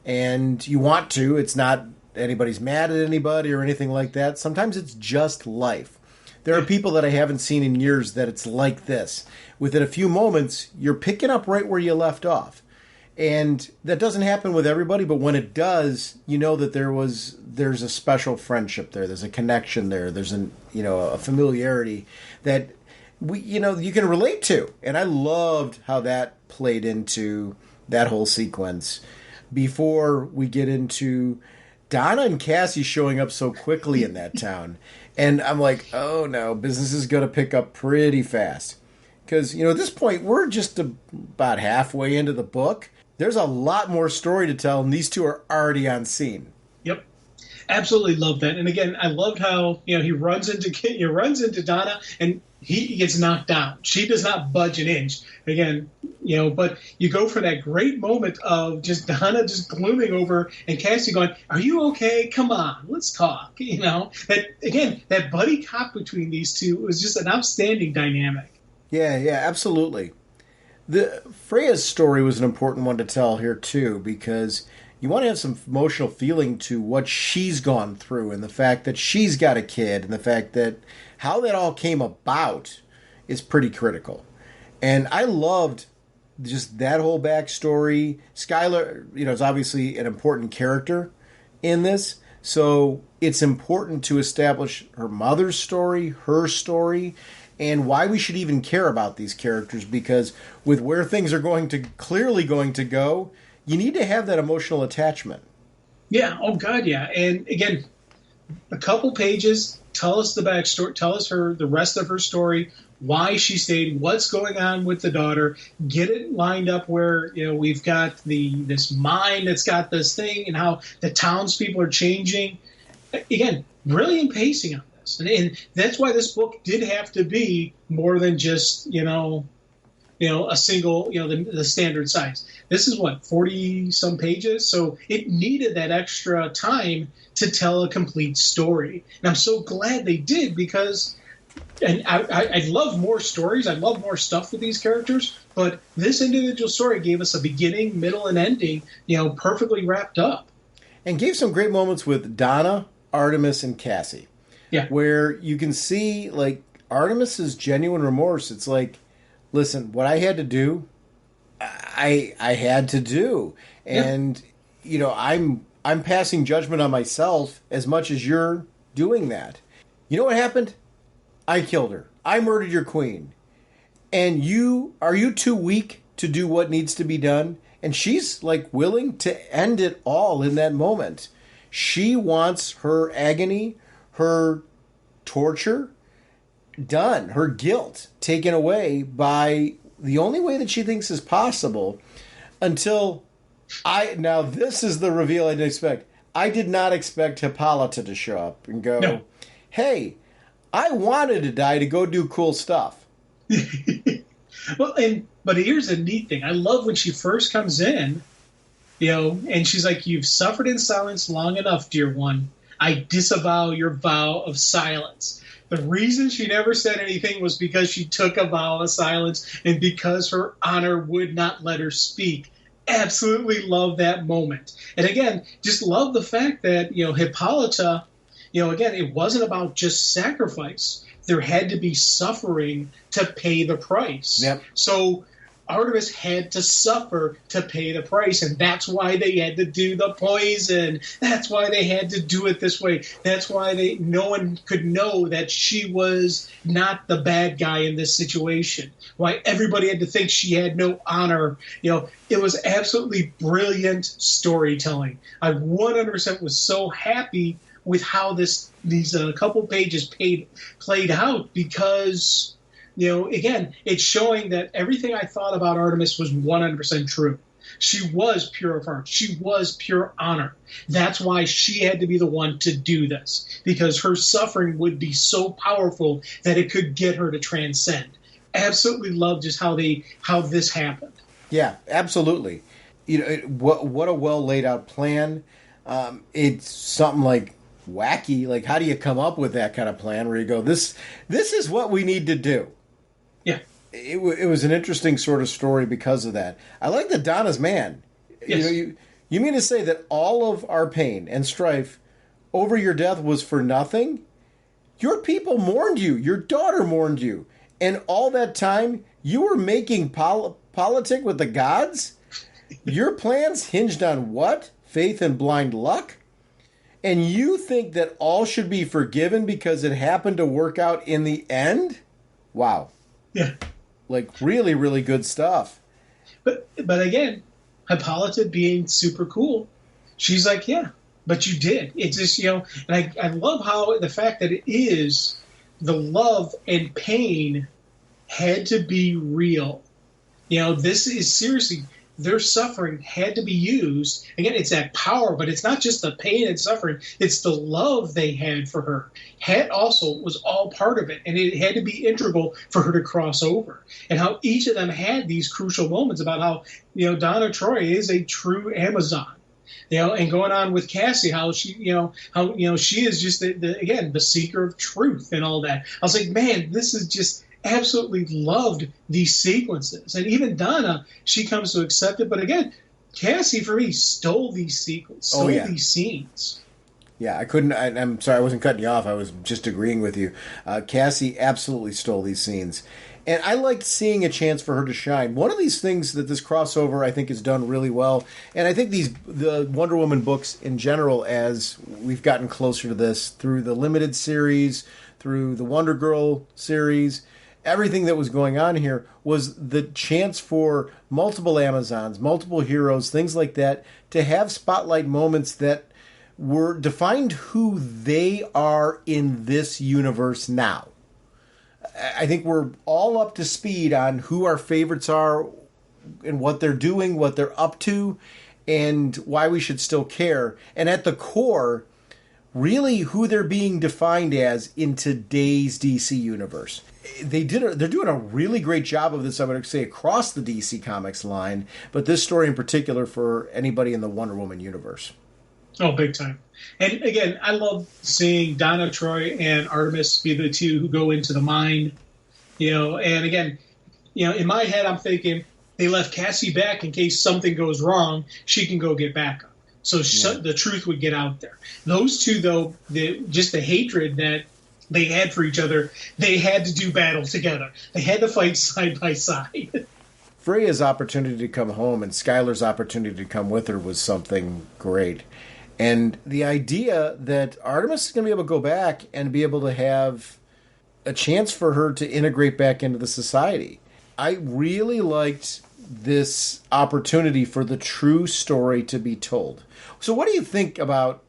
A: And you want to. It's not anybody's mad at anybody or anything like that. Sometimes it's just life. There are people that I haven't seen in years that it's like this. Within a few moments, you're picking up right where you left off. And that doesn't happen with everybody, but when it does, you know that there's a special friendship there. There's a connection there. There's a familiarity that you can relate to. And I loved how that played into that whole sequence. Before we get into Donna and Cassie showing up so quickly in that town. And I'm like, oh no, business is going to pick up pretty fast. Because, at this point, we're just about halfway into the book. There's a lot more story to tell, and these two are already on scene.
B: Yep. Absolutely love that. And again, I loved how, he runs into Donna, and he gets knocked down. She does not budge an inch. Again, but you go for that great moment of just Donna just glooming over and Cassie going, "Are you okay? Come on, let's talk." That buddy cop between these two was just an outstanding dynamic.
A: Yeah, absolutely. The Freya's story was an important one to tell here too, because you want to have some emotional feeling to what she's gone through and the fact that she's got a kid and the fact that how that all came about is pretty critical. And I loved just that whole backstory. Skylar, is obviously an important character in this. So it's important to establish her mother's story, her story, and why we should even care about these characters. Because with where things are clearly going to go, you need to have that emotional attachment.
B: Yeah. Oh, God, yeah. And again, a couple pages, tell us the backstory, tell us the rest of her story, why she stayed, what's going on with the daughter, get it lined up where, we've got this mine that's got this thing and how the townspeople are changing. Again, brilliant pacing on this. And that's why this book did have to be more than just, a single, the standard size. This is 40-some pages? So it needed that extra time to tell a complete story. And I'm so glad they did because I love more stories. I love more stuff with these characters. But this individual story gave us a beginning, middle, and ending, perfectly wrapped up.
A: And gave some great moments with Donna, Artemis, and Cassie.
B: Yeah.
A: Where you can see, Artemis's genuine remorse. It's like, listen, what I had to do, I had to do. And, I'm passing judgment on myself as much as you're doing that. You know what happened? I killed her. I murdered your queen. And are you too weak to do what needs to be done? And she's willing to end it all in that moment. She wants her agony, her torture done, her guilt taken away by the only way that she thinks is possible until now this is the reveal I didn't expect. I did not expect Hippolyta to show up and go, no. Hey, I wanted to die to go do cool stuff.
B: But here's a neat thing. I love when she first comes in, and she's like, "You've suffered in silence long enough, dear one. I disavow your vow of silence." The reason she never said anything was because she took a vow of silence and because her honor would not let her speak. Absolutely love that moment. And again, just love the fact that, Hippolyta, again, it wasn't about just sacrifice. There had to be suffering to pay the price.
A: Yep.
B: So Artemis had to suffer to pay the price, and that's why they had to do the poison. That's why they had to do it this way. That's why no one could know that she was not the bad guy in this situation. Why everybody had to think she had no honor. It was absolutely brilliant storytelling. I 100% was so happy with how these couple pages played out, because, again, it's showing that everything I thought about Artemis was 100% true. She was pure of heart. She was pure honor. That's why she had to be the one to do this, because her suffering would be so powerful that it could get her to transcend. Absolutely love just how this happened.
A: Yeah, absolutely. What a well laid out plan. It's something like wacky. Like, how do you come up with that kind of plan where you go, this is what we need to do?
B: Yeah.
A: It was an interesting sort of story because of that. I like that Donna's man.
B: Yes.
A: You mean to say that all of our pain and strife over your death was for nothing? Your people mourned you. Your daughter mourned you. And all that time, you were making politic with the gods? Your plans hinged on what? Faith and blind luck? And you think that all should be forgiven because it happened to work out in the end? Wow.
B: Yeah.
A: Like, really, really good stuff.
B: But again, Hippolyta being super cool, she's like, yeah, but you did. It's just, and I love how the fact that it is the love and pain had to be real. This is seriously, their suffering had to be used. Again, it's that power, but it's not just the pain and suffering. It's the love they had for her. Also was all part of it, and it had to be integral for her to cross over. And how each of them had these crucial moments about how, Donna Troy is a true Amazon. And going on with Cassie, how she, she is just the seeker of truth and all that. I was like, man, this is just absolutely loved these sequences. And even Donna, she comes to accept it. But again, Cassie, for me, stole these these scenes.
A: Yeah, I'm sorry, I wasn't cutting you off. I was just agreeing with you. Cassie absolutely stole these scenes. And I liked seeing a chance for her to shine. One of these things that this crossover, I think, has done really well, and I think the Wonder Woman books in general, as we've gotten closer to this, through the limited series, through the Wonder Girl series, everything that was going on here was the chance for multiple Amazons, multiple heroes, things like that, to have spotlight moments that were defined who they are in this universe now. I think we're all up to speed on who our favorites are and what they're doing, what they're up to, and why we should still care. And at the core, really who they're being defined as in today's DC universe. They're doing a really great job of this, I would say, across the DC Comics line, but this story in particular for anybody in the Wonder Woman universe.
B: Oh, big time. And again, I love seeing Donna Troy and Artemis be the two who go into the mind, and again, in my head, I'm thinking they left Cassie back in case something goes wrong, she can go get backup. So the truth would get out there. Those two, though, just the hatred that they had for each other, they had to do battle together. They had to fight side by side.
A: Freya's opportunity to come home and Skylar's opportunity to come with her was something great. And the idea that Artemis is going to be able to go back and be able to have a chance for her to integrate back into the society. I really liked this opportunity for the true story to be told. So what do you think about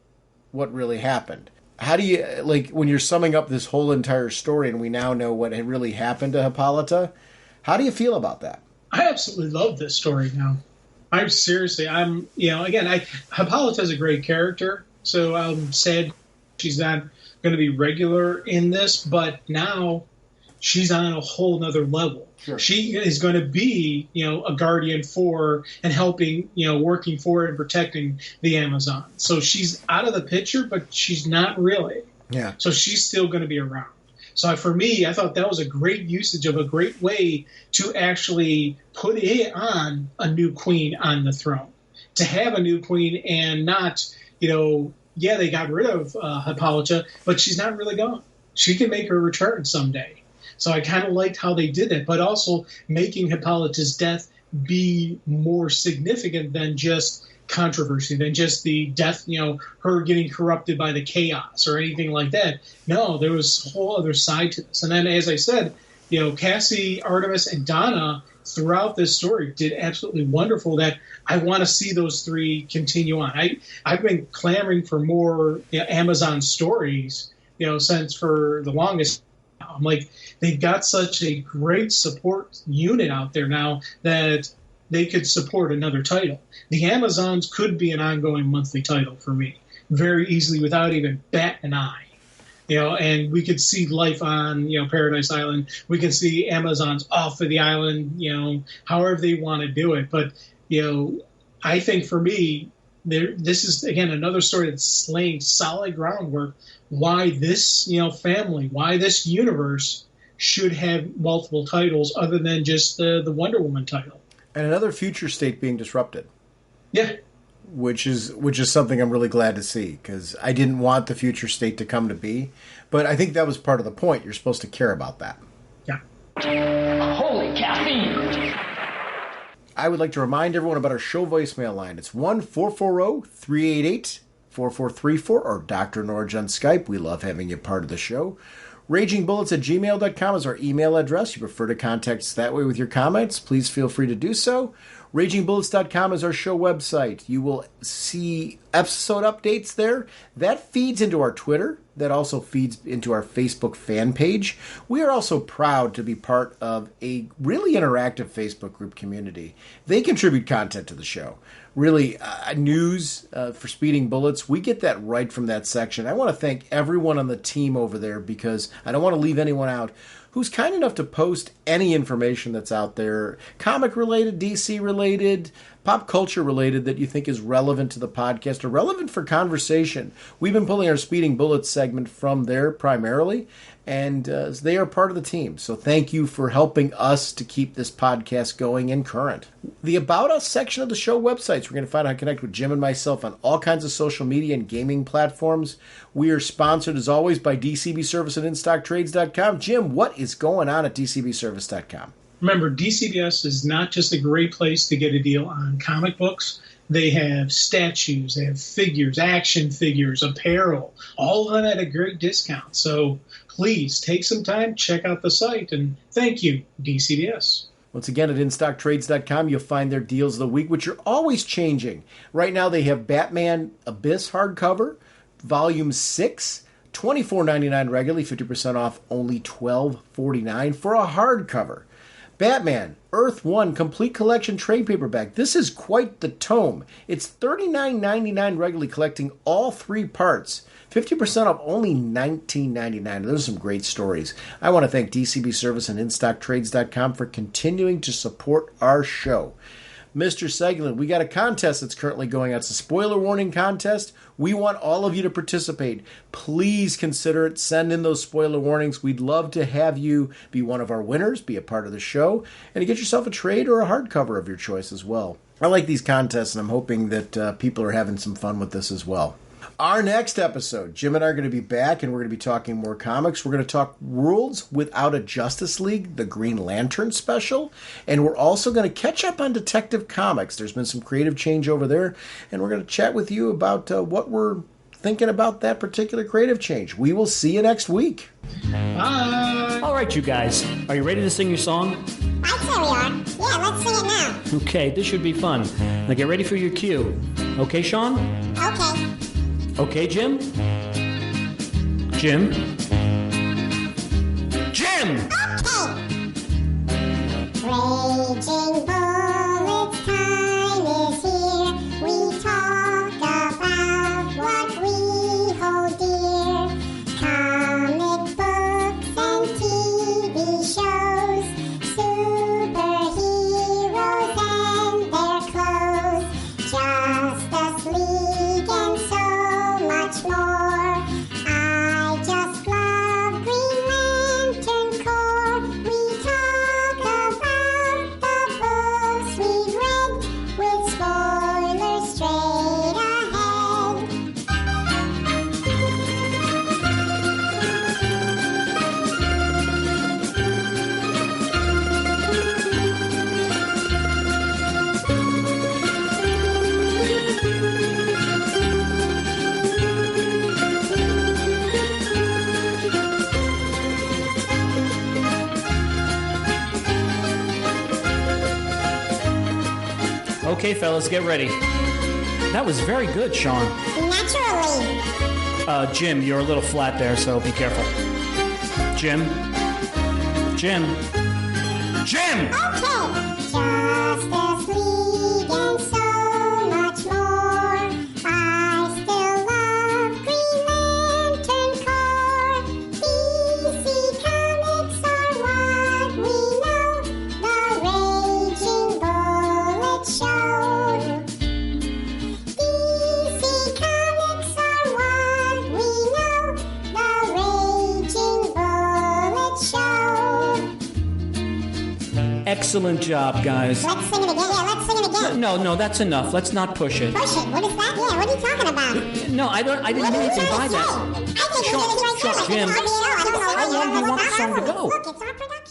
A: what really happened? How do you, when you're summing up this whole entire story and we now know what had really happened to Hippolyta, how do you feel about that?
B: I absolutely love this story now. Hippolyta is a great character, so I'm sad she's not going to be regular in this, but now she's on a whole nother level. Sure. She is going to be, a guardian for and helping, working for and protecting the Amazon. So she's out of the picture, but she's not really.
A: Yeah.
B: So she's still going to be around. So for me, I thought that was a great usage of a great way to actually put it on a new queen on the throne. To have a new queen and not, they got rid of Hippolyta, but she's not really gone. She can make her return someday. So I kind of liked how they did it, but also making Hippolyta's death be more significant than just controversy, than just the death, her getting corrupted by the chaos or anything like that. No, there was a whole other side to this. And then, as I said, Cassie, Artemis, and Donna throughout this story did absolutely wonderful. That I want to see those three continue on. I've been clamoring for more Amazon stories, since for the longest. I'm like, they've got such a great support unit out there now that they could support another title. The Amazons could be an ongoing monthly title for me very easily without even bat an eye. And we could see life on, Paradise Island. We can see Amazons off of the island, however they want to do it. But, I think for me, this is, again, another story that's laying solid groundwork why this, family, why this universe should have multiple titles other than just the Wonder Woman title.
A: And another future state being disrupted.
B: Yeah.
A: Which is something I'm really glad to see, because I didn't want the future state to come to be. But I think that was part of the point. You're supposed to care about that.
B: Yeah.
D: Holy caffeine!
A: I would like to remind everyone about our show voicemail line. It's 1-440-388-4434 or Dr. Norge on Skype. We love having you part of the show. RagingBullets@gmail.com is our email address. You prefer to contact us that way with your comments, please feel free to do so. RagingBullets.com is our show website. You will see episode updates there. That feeds into our Twitter. That also feeds into our Facebook fan page. We are also proud to be part of a really interactive Facebook group community. They contribute content to the show. Really, news for Speeding Bullets, we get that right from that section. I want to thank everyone on the team over there, because I don't want to leave anyone out, who's kind enough to post any information that's out there, comic-related, DC-related, pop culture-related, that you think is relevant to the podcast or relevant for conversation. We've been pulling our Speeding Bullets segment from there primarily, and they are part of the team. So thank you for helping us to keep this podcast going and current. The About Us section of the show websites, we're going to find out how to connect with Jim and myself on all kinds of social media and gaming platforms. We are sponsored, as always, by DCB Service and InStockTrades.com. Jim, what is going on at DCBService.com?
B: Remember, DCBS is not just a great place to get a deal on comic books. They have statues, they have figures, action figures, apparel, all of them at a great discount. So please take some time, check out the site, and thank you, DCBS.
A: Once again, at InStockTrades.com, you'll find their deals of the week, which are always changing. Right now, they have Batman Abyss hardcover, Volume 6, $24.99 regularly, 50% off, only $12.49 for a hardcover. Batman Earth 1 Complete Collection Trade Paperback. This is quite the tome. It's $39.99 regularly, collecting all three parts. 50% off, only $19.99. Those are some great stories. I want to thank DCB Service and InStockTrades.com for continuing to support our show. Mr. Seguin, we got a contest that's currently going on. It's a spoiler warning contest. We want all of you to participate. Please consider it. Send in those spoiler warnings. We'd love to have you be one of our winners, be a part of the show, and to get yourself a trade or a hardcover of your choice as well. I like these contests, and I'm hoping that people are having some fun with this as well. Our next episode, Jim and I are going to be back, and we're going to be talking more comics. We're going to talk Worlds Without a Justice League, the Green Lantern special, and we're also going to catch up on Detective Comics. There's been some creative change over there, and we're going to chat with you about what we're thinking about that particular creative change. We will see you next week.
B: Bye!
D: All right, you guys. Are you ready to sing your song?
E: I'd say we are. Yeah, let's sing it now.
D: Okay, this should be fun. Now get ready for your cue. Okay, Sean?
E: Okay.
D: Okay, Jim? Jim? Jim!
E: Okay. Raging Bullets time is here. We talk about what we hold dear. Comic books and TV shows. Superheroes and their clothes. Justice League and so much more. I just love Green Lantern Corps. We talk about the
D: Okay, fellas, get ready. That was very good, Sean.
E: Naturally.
D: Jim, you're a little flat there, so be careful. Jim.
E: Okay. Justice League and so much more. I still love Green Lantern Corps. DC Comics are what we know. The Raging Bullet Show. DC Comics are what we know. The Raging Bullet Show.
D: Excellent job, guys.
E: Let's sing it again. Yeah, let's sing it again.
D: No, that's enough. Let's not push it.
E: Push it. What is that? Yeah, what are you talking about?
D: No, I didn't mean anything by that.
E: I think
D: Sean,
E: it's right
D: Jim,
E: there. I don't know.
D: how long do you want the song to go?
E: Look, it's our production.